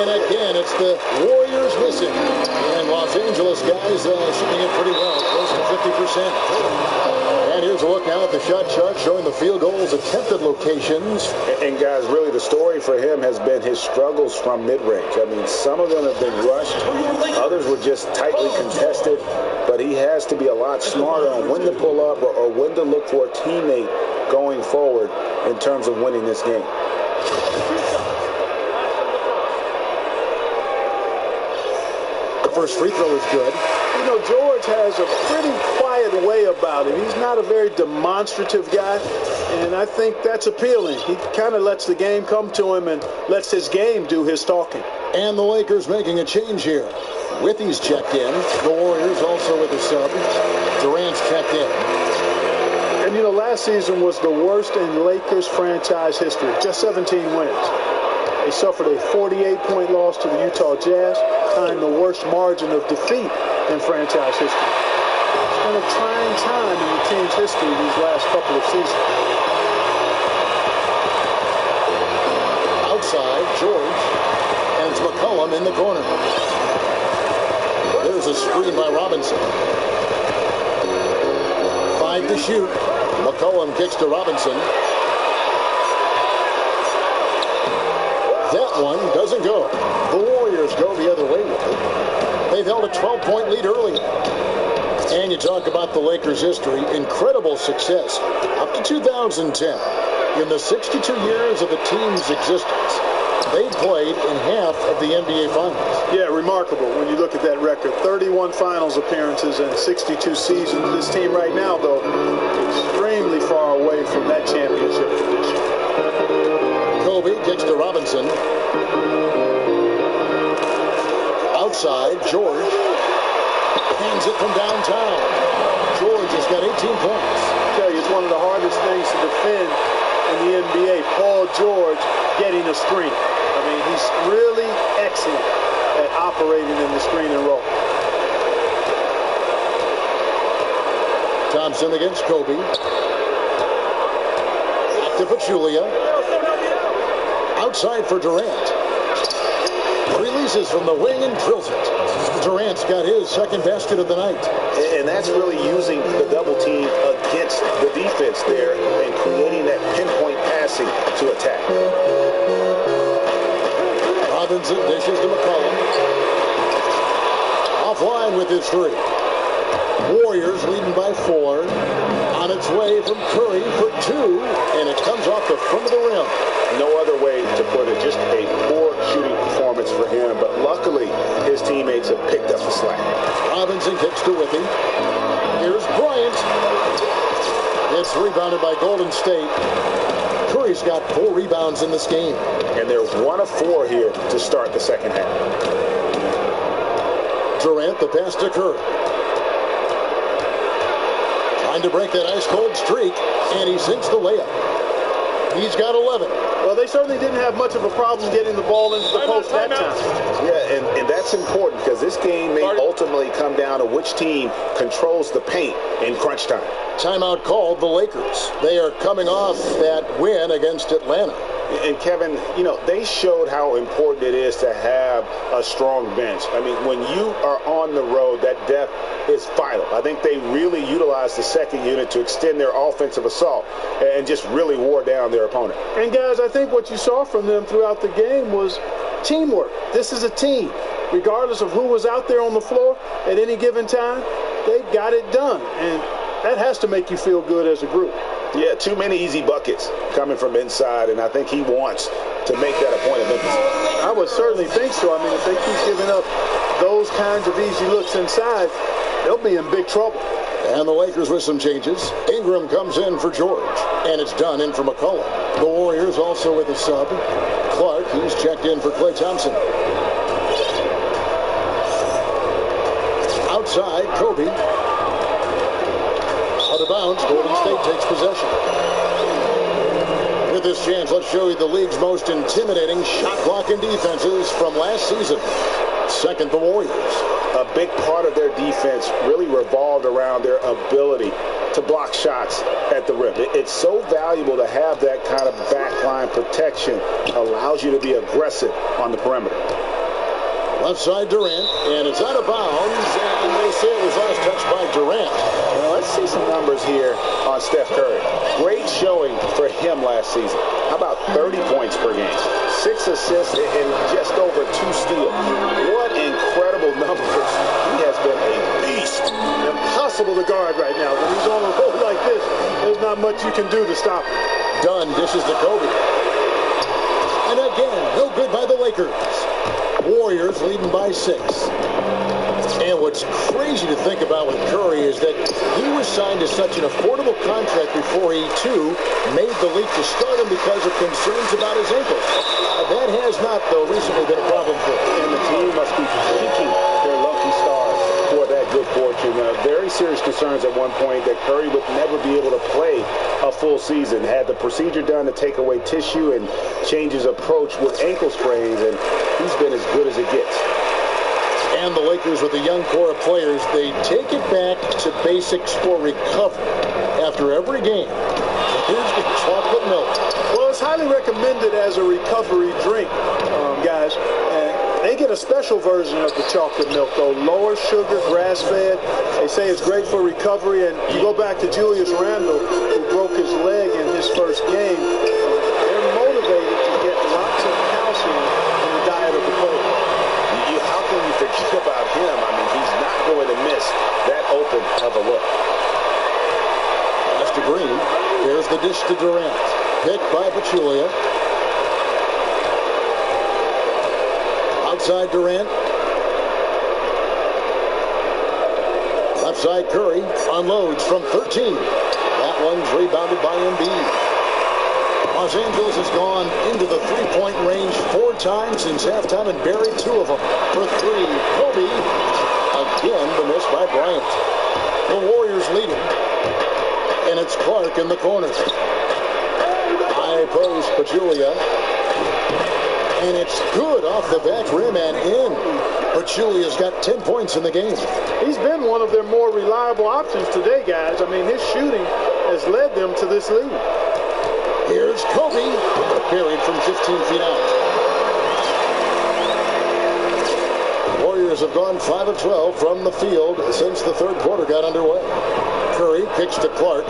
And again, it's the Warriors missing. And Los Angeles guys shooting it pretty well, close to 50%. And here's a look now at the shot chart showing the field goals attempted locations. And guys, really the story for him has been his struggles from mid-range. I mean, some of them have been rushed. Others were just tightly contested. But he has to be a lot smarter on when to pull up or when to look for a teammate going forward in terms of winning this game. The first free throw is good. You know, George has a pretty quiet way about him. He's not a very demonstrative guy, and I think that's appealing. He kind of lets the game come to him and lets his game do his talking. And the Lakers making a change here. Withy's checked in. The Warriors also with a sub. Durant's checked in. And, you know, last season was the worst in Lakers franchise history. Just 17 wins. They suffered a 48-point loss to the Utah Jazz, tying the worst margin of defeat in franchise history. It's been a trying time in the team's history these last couple of seasons. Outside, George. And it's McCollum in the corner. There's a screen by Robinson. 5 to shoot. McCollum kicks to Robinson. That one doesn't go. The Warriors go the other way with it. They've held a 12-point lead early. And you talk about the Lakers' history. Incredible success up to 2010. In the 62 years of the team's existence, they played in half of the NBA Finals. Yeah, remarkable when you look at that record. 31 Finals appearances in 62 seasons. This team right now, though, extremely far away from that championship tradition. Kobe kicks to Robinson. Outside, George hands it from downtown. George has got 18 points. I tell you, it's one of the hardest things to defend in the NBA. Paul George getting a screen. I mean, he's really excellent at operating in the screen and roll. Thompson against Kobe. Back to Pachulia. Outside for Durant. Releases from the wing and drills it. Durant's got his second basket of the night. And that's really using the double team against the defense there and creating that pinpoint passing to attack. Robinson dishes to McCollum. Offline with his 3. Warriors leading by 4. On its way from Curry for 2. And it comes off the front of the rim. No other way to put it. Just a poor shooting performance for him. But luckily, his teammates have picked up the slack. Robinson kicks to Withy. Here's Bryant. It's rebounded by Golden State. Curry's got 4 rebounds in this game. And they're 1 of 4 here to start the second half. Durant, the pass to Curry. Trying to break that ice-cold streak, and he sinks the layup. He's got 11. Well, they certainly didn't have much of a problem getting the ball into the post that time. Yeah, and that's important because this game may ultimately come down to which team controls the paint in crunch time. Timeout called the Lakers. They are coming off that win against Atlanta. And Kevin, you know, they showed how important it is to have a strong bench. I mean, when you are on the road, that depth is vital. I think they really utilized the second unit to extend their offensive assault and just really wore down their opponent. And guys, I think what you saw from them throughout the game was teamwork. This is a team. Regardless of who was out there on the floor at any given time, they got it done. And that has to make you feel good as a group. Yeah, too many easy buckets coming from inside, and I think he wants to make that a point of emphasis. I would certainly think so. I mean, if they keep giving up those kinds of easy looks inside, they'll be in big trouble. And the Lakers with some changes. Ingram comes in for George, and it's done in for McCollum. The Warriors also with a sub. Clark, he's checked in for Klay Thompson. Outside, Kobe. Out of bounds, Golden State takes possession. With this chance, let's show you the league's most intimidating shot blocking defenses from last season. Second, the Warriors. A big part of their defense really revolved around their ability to block shots at the rim. It's so valuable to have that kind of backline protection. Allows you to be aggressive on the perimeter. Left side Durant, and it's out of bounds, and they say it was last touched by Durant. Now let's see some numbers here on Steph Curry. Great showing for him last season. How about 30 points per game? 6 assists and just over 2 steals. What incredible numbers. He has been a beast. Impossible to guard right now. When he's on a roll like this, there's not much you can do to stop him. Dunn dishes to Kobe. And again, no good by the Lakers. Warriors leading by 6. And what's crazy to think about with Curry is that he was signed to such an affordable contract before he, too, made the leap to stardom because of concerns about his ankle. That has not, though, recently been a problem for him. And the team must be thanking their lucky stars for that good fortune. Very serious concerns at one point that Curry would never be able to play a full season. Had the procedure done to take away tissue and change his approach with ankle sprains, and he's been as good as it gets. And the Lakers, with a young core of players, they take it back to basics for recovery after every game. Here's the chocolate milk. Well, it's highly recommended as a recovery drink, guys. And they get a special version of the chocolate milk, though. Lower sugar, grass-fed. They say it's great for recovery. And you go back to Julius Randle, who broke his leg in his first game. They're motivated to get lots of calcium in the diet of the player. How can you forget about him? I mean, he's not going to miss that open of a look. Pass to Green. Here's the dish to Durant. Picked by Pachulia. Outside Durant. Left side Curry unloads from 13. That one's rebounded by Embiid. Los Angeles has gone into the three-point range 4 times since halftime and buried 2 of them. For 3, Kobe. Again, the miss by Bryant. The Warriors leading. And it's Clark in the corner. High post, Pachulia. And it's good off the back rim and in. Pachulia's got 10 points in the game. He's been one of their more reliable options today, guys. I mean, his shooting has led them to this lead. Here's Kobe, carried from 15 feet out. Warriors have gone 5 of 12 from the field since the third quarter got underway. Curry kicks to Clark,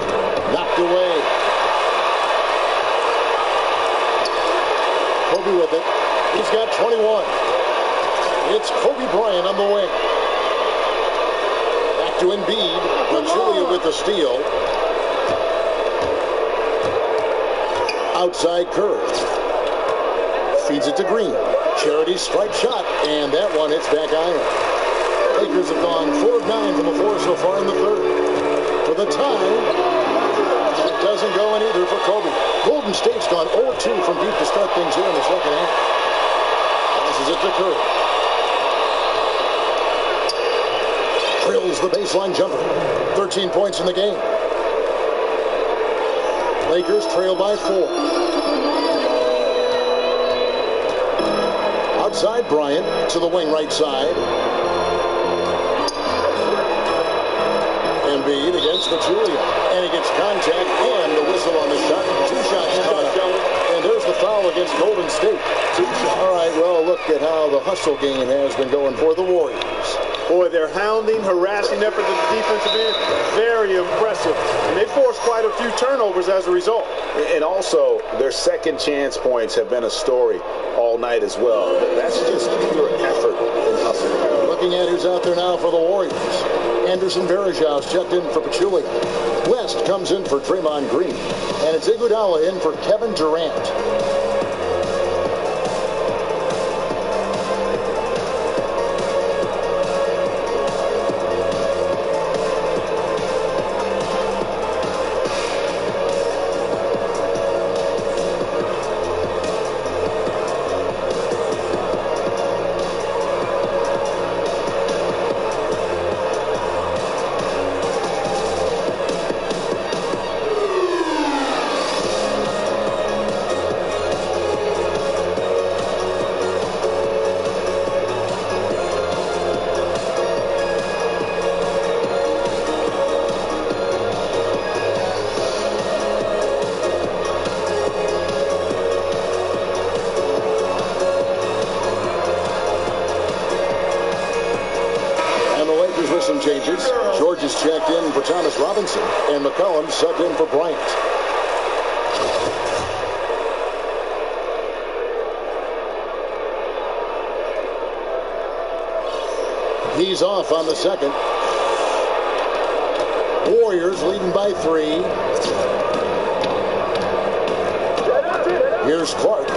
knocked away. Kobe with it. He's got 21. It's Kobe Bryant on the wing. Back to Embiid. Pachulia with the steal. Outside Curry. Feeds it to Green. Charity strike shot, and that one hits back iron. Lakers have gone 4 of 9 from the floor so far in the third. For the time, it doesn't go in either for Kobe. Golden State's gone 0-2 from deep to start things here in the second half. Passes it to Curry. Drills the baseline jumper. 13 points in the game. Lakers trail by 4. Outside Bryant to the wing right side. Embiid against Pachulia. And he gets contact and the whistle on the shot. 2 shots caught up. And there's the foul against Golden State. All right, well, look at how the hustle game has been going for the Warriors. Boy, their hounding, harassing efforts at the defensive end, very impressive. And they forced quite a few turnovers as a result. And also, their second chance points have been a story all night as well. That's just pure effort and hustle. Looking at who's out there now for the Warriors. Anderson Varejau's checked in for Pachulia. West comes in for Draymond Green. And it's Iguodala in for Kevin Durant. is checked in for Thomas Robinson, and McCollum subbed in for Bryant. He's off on the second. Warriors leading by 3. Here's Clark.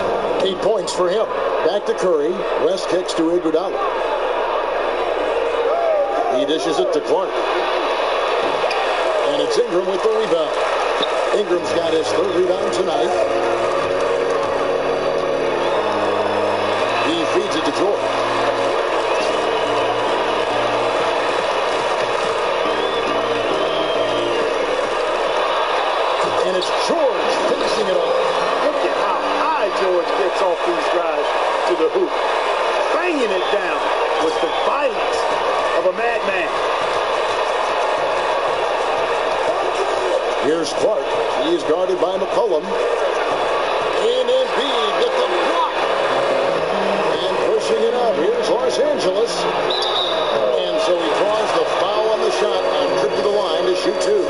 8 points for him. Back to Curry. West kicks to Iguodala. He dishes it to Clark. And it's Ingram with the rebound. Ingram's got his 3rd rebound tonight. He feeds it to George. And it's George finishing it off. Look at how high George gets off these drives to the hoop. Banging it down with the violence of a madman. Here's Clark. He is guarded by McCollum. And Embiid with the block. And pushing it up. Here's Los Angeles. And so he draws the foul on the shot on trip to the line to shoot 2.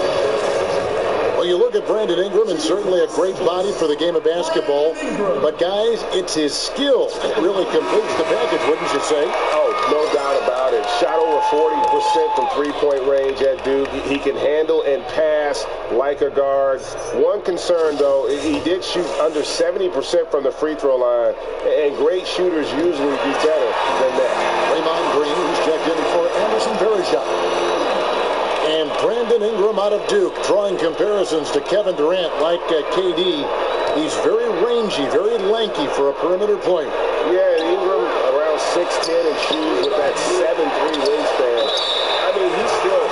Well, you look at Brandon Ingram, and certainly a great body for the game of basketball. But, guys, it's his skill that really completes the package, wouldn't you say? Oh, no doubt about it. Shot over 40% from three-point range at Duke. He can handle and pass like a guard. One concern, though, he did shoot under 70% from the free throw line, and great shooters usually do better than that. Raymond Green, who's checked in for Anderson Varejao. And Brandon Ingram out of Duke, drawing comparisons to Kevin Durant like KD. He's very rangy, very lanky for a perimeter player. Yeah, Ingram around 6'10" and shoes with that 7'3" wingspan. I mean, he's still,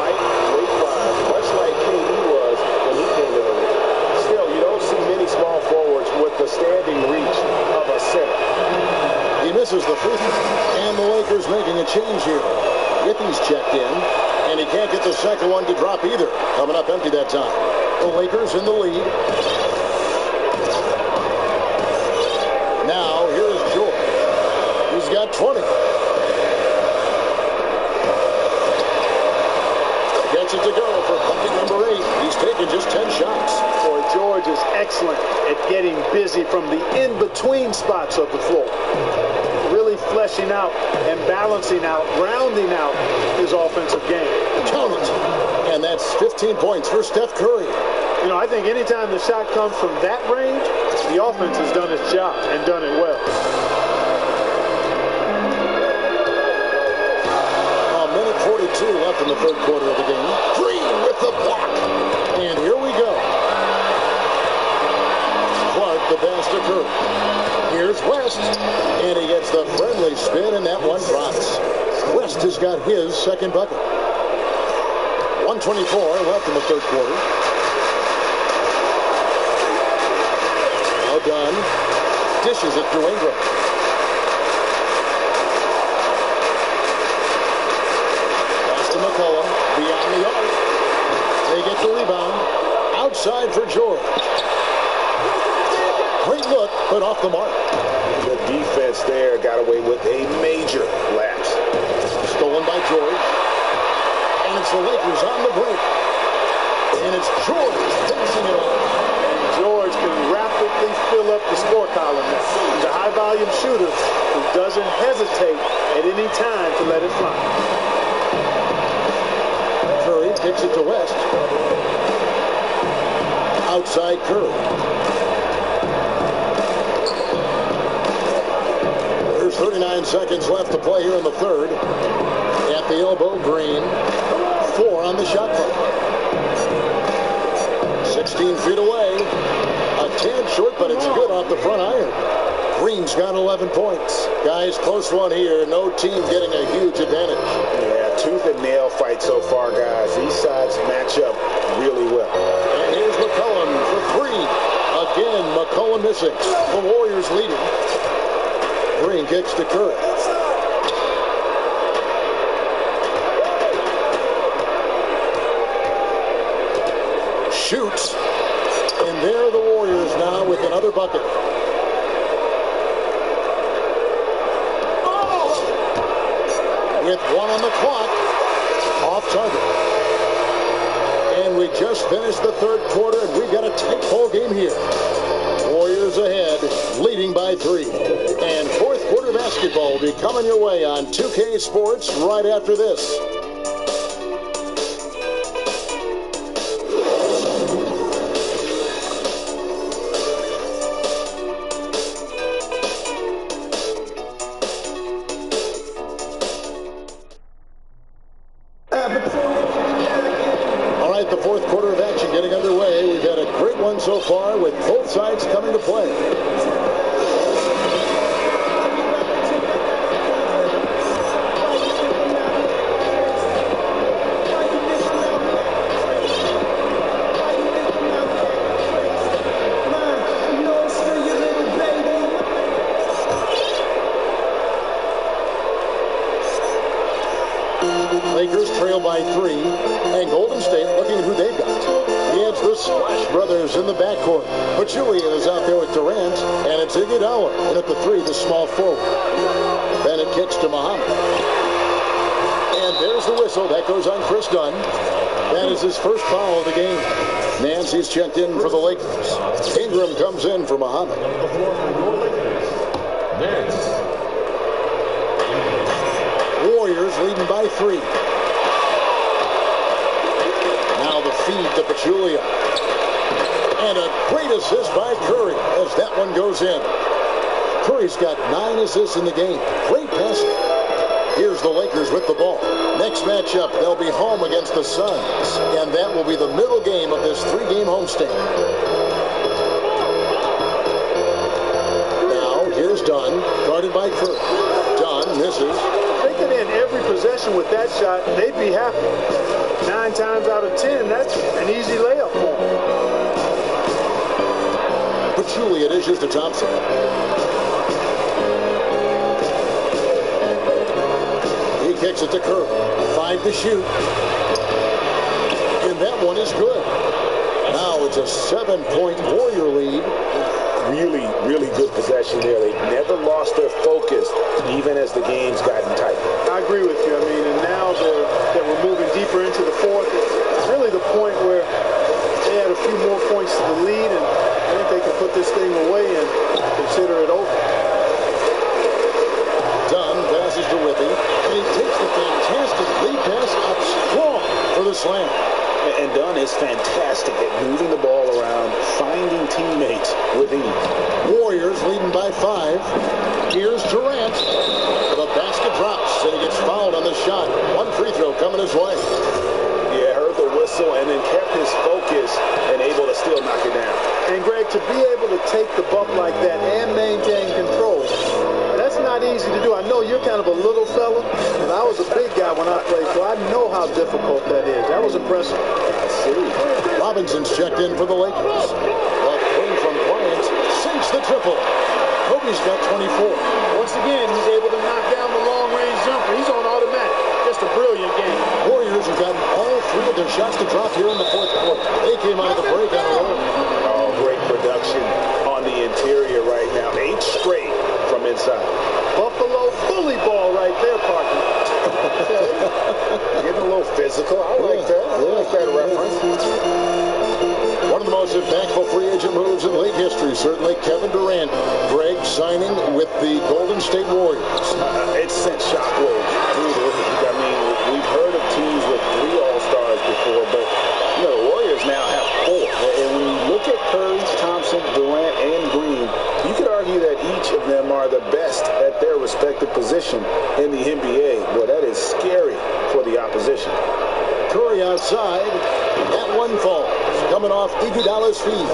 light, weight-wise, much like KD was when he came in the league. Still, you don't see many small forwards with the standing reach of a center. He misses the free throw. And the Lakers making a change here. Gibby's checked in. And he can't get the second one to drop either. Coming up empty that time. The Lakers in the lead. Now, here's George. He's got 20. Gets it to go for bucket number 8. He's taken just 10 shots. Boy, George is excellent at getting busy from the in-between spots of the floor. Really fleshing out and balancing out, rounding out his offensive game. Count it. And that's 15 points for Steph Curry. You know, I think anytime the shot comes from that range, the offense has done its job and done it well. A minute 42 left in the 3rd quarter of the game. Green with the block. And here we go. Clark, the pass to Curry. Here's West. And he gets the friendly spin, and that one drops. West has got his 2nd bucket. 1:24 left in the 3rd quarter. Now done. Dishes it to Ingram. Pass to McCollum. Beyond the arc. They get the rebound. Outside for George. Great look, but off the mark. The defense there got away with a major lapse. Stolen by George. And it's the Lakers on the break. And it's George finishing it off. And George can rapidly fill up the score column now. He's a high-volume shooter who doesn't hesitate at any time to let it fly. Curry kicks it to West. Outside Curry. There's 39 seconds left to play here in the 3rd. At the elbow, Green. 4 on the shot clock. 16 feet away. A tad short, but it's good off the front iron. Green's got 11 points. Guys, close one here. No team getting a huge advantage. Yeah, tooth and nail fight so far, guys. These sides match up really well. And here's McCollum for 3. Again, McCollum missing. The Warriors leading. Green kicks to Curry. Shoots. And there are the Warriors now with another bucket. With 1 on the clock. Off target. And we just finished the third quarter, and we've got a tight ball game here. Warriors ahead, leading by 3. And fourth quarter basketball will be coming your way on 2K Sports right after this. All right, the fourth quarter of action getting underway. We've had a great one so far with both sides coming to play. Lakers trail by 3, and Golden State looking at who they've got. It's the Splash Brothers in the backcourt. Pachulia is out there with Durant, and it's Iguodala. And at the 3, the small forward. Bennett kicks to Muhammad. And there's the whistle. That goes on Chris Dunn. That is his first foul of the game. Nancy's checked in for the Lakers. Ingram comes in for Muhammad. Warriors leading by 3. Now the feed to Pachulia. And a great assist by Curry as that one goes in. Curry's got 9 assists in the game. Great passing. Here's the Lakers with the ball. Next matchup, they'll be home against the Suns. And that will be the middle game of this 3-game homestand. Now, here's Dunn, guarded by Curry. Dunn misses. They could end every possession with that shot, they'd be happy. 9 times out of 10, that's an easy layup for them. Pachulia dishes to Thompson. He kicks it to Curry. 5 to shoot. And that one is good. Now it's a 7-point Warrior lead. Really, really good possession there. They never lost their focus, even as the game's gotten tight. I agree with you. I mean, and now that we're moving deeper into the fourth, it's really the point where they had a few more points to the lead, and I think they can put this thing away and consider it over. Dunn passes to Whippy, and he takes the fantastic lead pass up strong for the slam. And Dunn is fantastic at moving the ball around, finding teammates with ease. Warriors leading by 5. Here's Durant. The basket drops, and he gets fouled on the shot. 1 free throw coming his way. Yeah, heard the whistle and then kept his focus and able to still knock it down. And, Greg, to be able to take the bump like that and maintain control, that's not easy to do. I know you're kind of a little fella, and I was a big guy when I played, so I know how difficult that is. That was impressive. I see. Robinson's checked in for the Lakers. The 3 from Bryant sinks the triple. Kobe's got 24. Once again, he's able to knock down the long-range jumper. He's on automatic. Just a brilliant game. Warriors have gotten all 3 of their shots to drop here in the fourth quarter. They came out of the break on a roll. Oh, great production on the interior right now. 8 straight from inside. Buffalo bully ball right there, Parker. Getting a little physical. I like that. I like that reference. One of the most impactful free agent moves in league history, certainly Kevin Durant. Greg signing with the Golden State Warriors. It sent shockwaves through the league. I mean, we've heard of teams with 3 All-Stars before, but the Warriors now have 4. And when you look at Curry, Thompson, Durant, and Green, you could argue that each of them are the best at their respective position in the NBA. Well, that is scary for the opposition. Curry outside. That one falls. Coming off Iguodala's feet.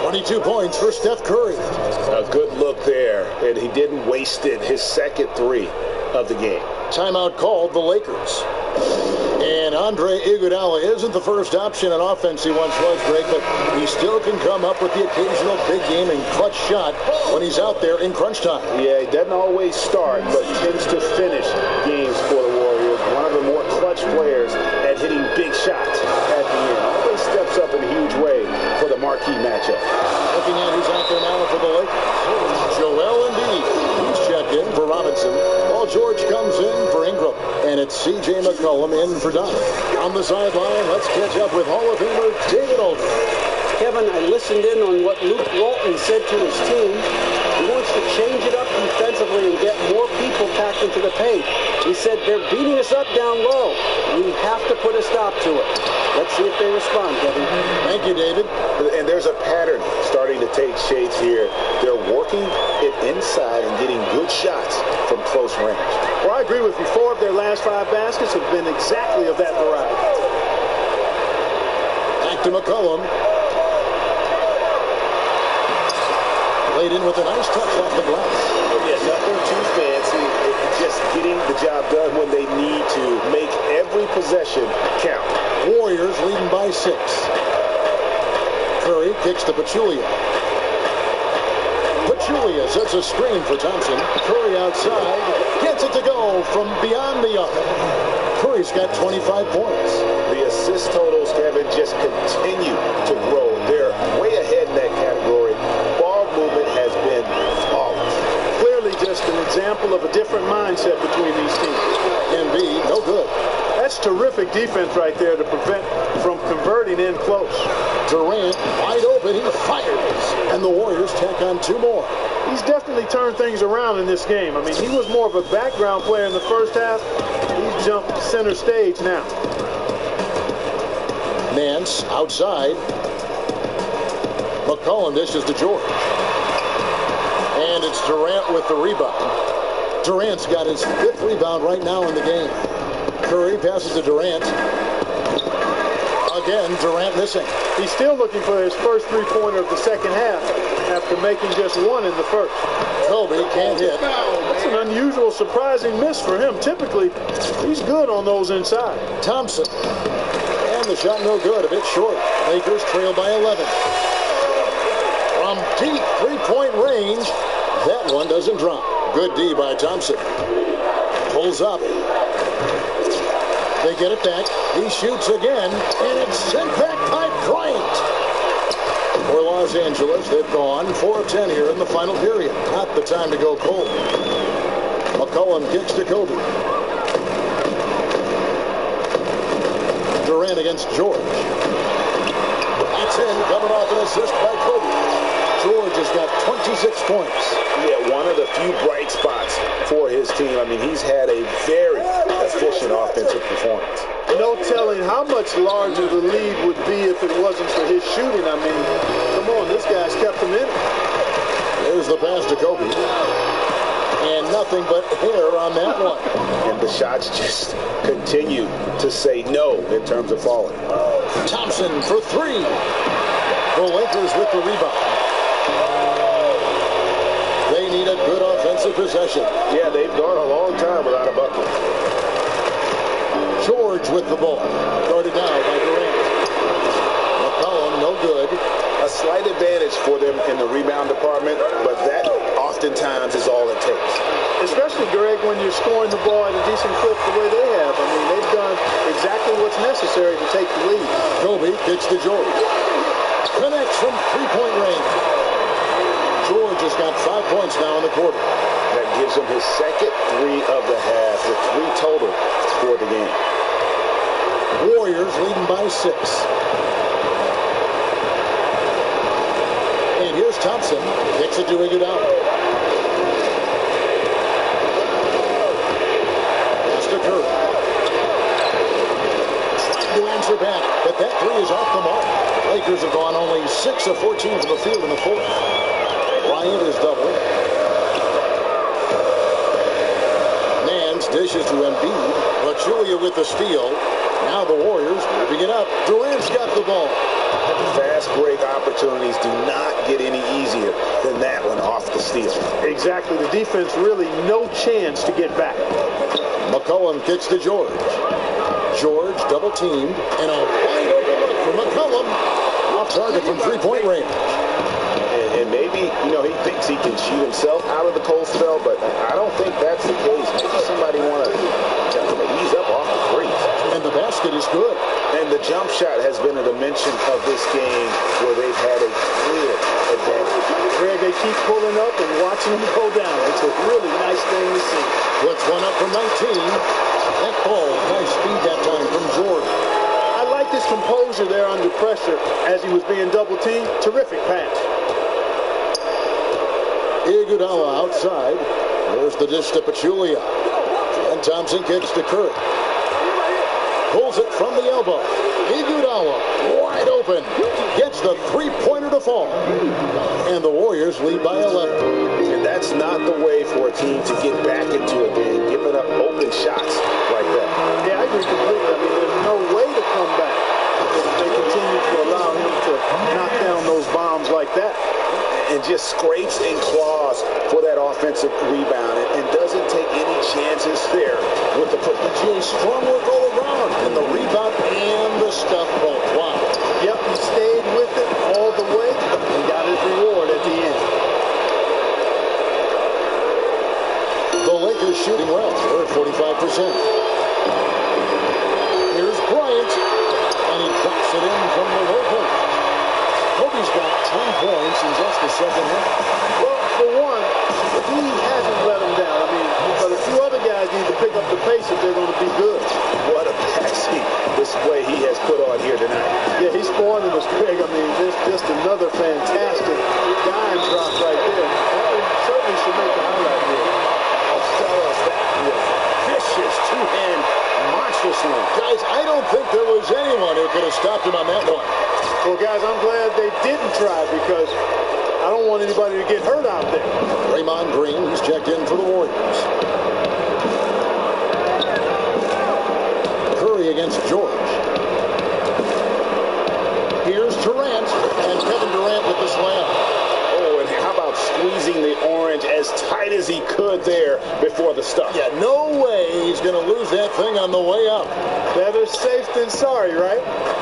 22 points for Steph Curry. A good look there, and he didn't waste it. His second 3 of the game. Timeout called the Lakers. And Andre Iguodala isn't the first option on offense he once was, Greg, but he still can come up with the occasional big game and clutch shot when he's out there in crunch time. Yeah, he doesn't always start, but tends to finish games for the Warriors. One of the more clutch players at hitting big shots at the end. Always steps up in a huge way for the marquee matchup. Looking at who's out there now for the Lakers. Joel Embiid. He's checked in for Robinson. Paul George comes in for Ingram. And it's C.J. McCollum in for Donovan. On the sideline, let's catch up with Hall of Famer David Olden. Kevin, I listened in on what Luke Walton said to his team. He wants to change it up defensively and get more people packed into the paint. He said, they're beating us up down low. We have to put a stop to it. Let's see if they respond, Kevin. Thank you, David. And there's a pattern starting to take shapes here. They're working it inside and getting good shots from close range. Well, I agree with you. 4 of their last 5 baskets have been exactly of that variety. Back to McCollum. Laid in with a nice touch off the glass. Yeah, nothing too fancy. Just getting the job done when they need to. Make every possession count. Warriors leading by 6. Curry kicks to Pachulia. Pachulia sets a screen for Thompson. Curry outside. Gets it to go from beyond the arc. Curry's got 25 points. The assist totals, Kevin, just continue to grow. They're way ahead in that category. Ball movement has been flawless. Clearly just an example of a different mindset between these teams. Embiid, no good. That's terrific defense right there to prevent from converting in close. Durant wide open, he fires, and the Warriors tack on 2 more. He's definitely turned things around in this game. I mean, he was more of a background player in the first half. He's jumped center stage now. Nance outside. McCollum dishes to George. And it's Durant with the rebound. Durant's got his 5th rebound right now in the game. Curry passes to Durant. Again, Durant missing. He's still looking for his first 3-pointer of the second half after making just 1 in the first. Kobe can't hit. That's an unusual, surprising miss for him. Typically, he's good on those inside. Thompson. And the shot no good, a bit short. Lakers trail by 11. From deep 3-point range, that one doesn't drop. Good D by Thompson. Pulls up. They get it back. He shoots again, and it's sent back by Bryant. For Los Angeles, they've gone 4 of 10 here in the final period. Not the time to go cold. McCollum kicks to Kobe. Durant against George. That's in, coming off an assist by Kobe. George has got 26 points. Yeah, one of the few bright spots for his team. I mean, he's had a very efficient offensive performance. No telling how much larger the lead would be if it wasn't for his shooting. I mean, come on, this guy's kept him in it. There's the pass to Kobe. And nothing but air on that one. And the shots just continue to say no in terms of falling. Thompson for 3. The Lakers with the rebound. They need a good offensive possession. Yeah, they've gone a long time without a bucket. George with the ball. Guarded now by Durant. McCollum, no good. A slight advantage for them in the rebound department, but that oftentimes is all it takes. Especially, Greg, when you're scoring the ball at a decent clip the way they have. I mean, they've done exactly what's necessary to take the lead. Kobe kicks to George. Connects from 3-point range. George has got 5 points now in the quarter. That gives him his second 3 of the half, with 3 total for the game. Warriors leading by 6. And here's Thompson. Kicks it to Iguodala. Pass to Curry. Trying to answer back, but that 3 is off the mark. Lakers have gone only 6 of 14 from the field in the 4th. Bryant is doubled. Nance dishes to Embiid. Pachulia with the steal. Now the Warriors moving it up. Durant's got the ball. Fast break opportunities do not get any easier than that one off the steal. Exactly. The defense really no chance to get back. McCollum kicks to George. George double teamed. And a wide open look for McCollum. Off target from 3-point range. And maybe, he thinks he can shoot himself out of the cold spell, but I don't think that's the case. Maybe somebody want to ease up off the threes. And the basket is good. And the jump shot has been a dimension of this game where they've had a clear advantage. Greg, they they keep pulling up and watching them go down. It's a really nice thing to see. Puts one up from 19. That ball, nice speed that time from George. I like his composure there under pressure as he was being double-teamed. Terrific pass. Iguodala outside. There's the dish to Pachulia. And Thompson kicks to Curry. Pulls it from the elbow. Iguodala wide open. Gets the three-pointer to fall. And the Warriors lead by 11. And that's not the way for a team to get back into a game, giving up open shots like that. Yeah, I agree completely. I mean, there's no way to come back if they continue to allow him to knock down those bombs like that. And just scrapes and claws for that offensive rebound and doesn't take any chances there with the putback. Jay, strong work all around. And the rebound and the stuff both. Wow. Yep, he stayed with it all the way and got his reward at the end. The Lakers shooting well. They're at 45%. Here's Bryant. And he drops it in from the low post. Kobe's got 10 points in just the second half. Well, for one, he hasn't let them down. I mean, but a few other guys need to pick up the pace if they're going to be good. What a backseat display he has put on here tonight. Yeah, he's spoiling us, Greg. I mean, this just another fantastic dime drop right there. That certainly should make the highlight here. Tell us that vicious two-hand monster swing. Guys, I don't think there was anyone who could have stopped him on that one. Well, guys, I'm glad they didn't try because I don't want anybody to get hurt out there. Draymond Green, he's checked in for the Warriors. Curry against George. Here's Durant, and Kevin Durant with the slam. Oh, and how about squeezing the orange as tight as he could there before the stuff? Yeah, no way he's going to lose that thing on the way up. Better safe than sorry, right?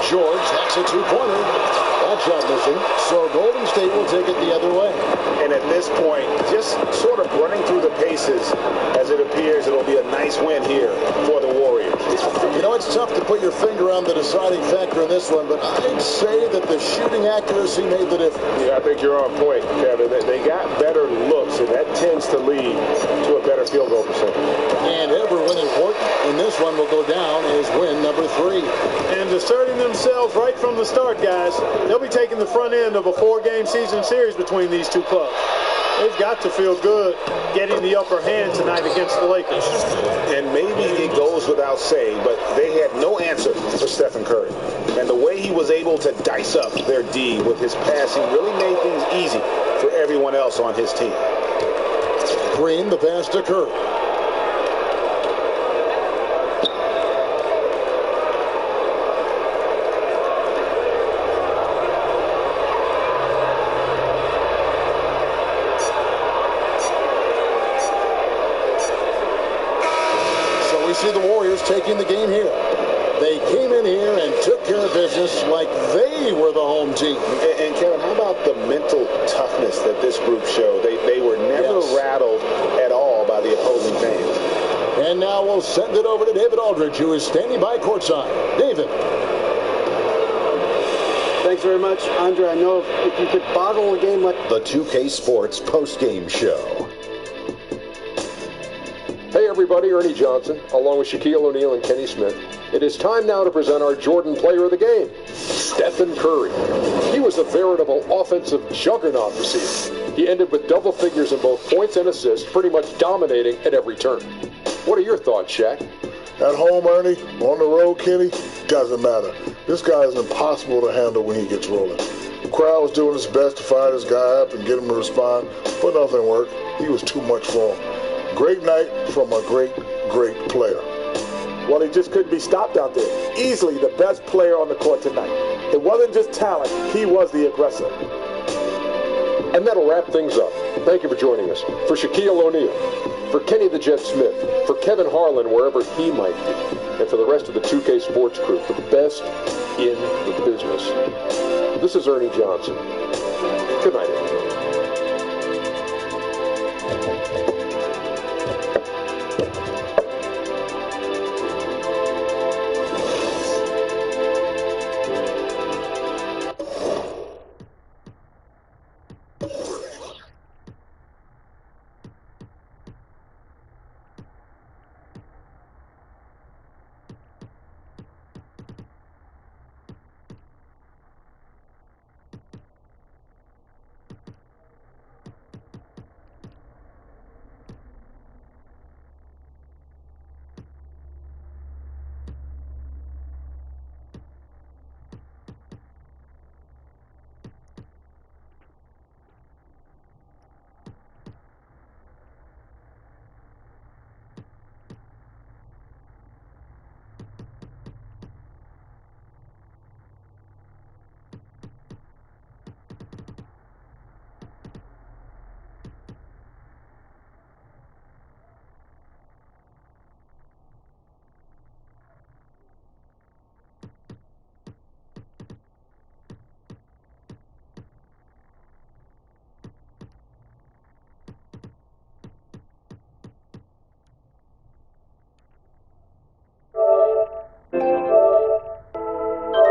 George, that's a two-pointer. That shot missing. So Golden State will take it the other way. And at this point, just sort of running through the paces as it appears it'll be a nice win here for the Warriors. You know, it's tough to put your finger on the deciding factor in this one, but I'd say that the shooting accuracy made the difference. Yeah, I think you're on point, Kevin. They got better looks, and that tends to lead to a better field goal percentage. And every win important, and this one will go down as win number 3. And asserting themselves right from the start, guys. They'll be taking the front end of a 4-game season series between these two clubs. They've got to feel good getting the upper hand tonight against the Lakers. And maybe it goes without saying, but they had no answer for Stephen Curry. And the way he was able to dice up their D with his passing really made things easy for everyone else on his team. Green, the pass to Curry. See the Warriors taking the game here. They came in here and took care of business like they were the home team. And Kevin, how about the mental toughness that this group showed? They were never rattled at all by the opposing fans. And now we'll send it over to David Aldridge, who is standing by courtside. David. Thanks very much, Andre. I know if you could bottle a game like The 2K Sports post-game show. Hey everybody, Ernie Johnson, along with Shaquille O'Neal and Kenny Smith. It is time now to present our Jordan Player of the Game, Stephen Curry. He was a veritable offensive juggernaut this season. He ended with double figures in both points and assists, pretty much dominating at every turn. What are your thoughts, Shaq? At home, Ernie, on the road, Kenny, doesn't matter. This guy is impossible to handle when he gets rolling. The crowd was doing its best to fire this guy up and get him to respond, but nothing worked. He was too much for him. Great night from a great, great player. Well, he just couldn't be stopped out there. Easily the best player on the court tonight. It wasn't just talent, he was the aggressor. And that'll wrap things up. Thank you for joining us. For Shaquille O'Neal, for Kenny the Jet Smith, for Kevin Harlan, wherever he might be, and for the rest of the 2K Sports crew, the best in the business. This is Ernie Johnson. Good night, everyone.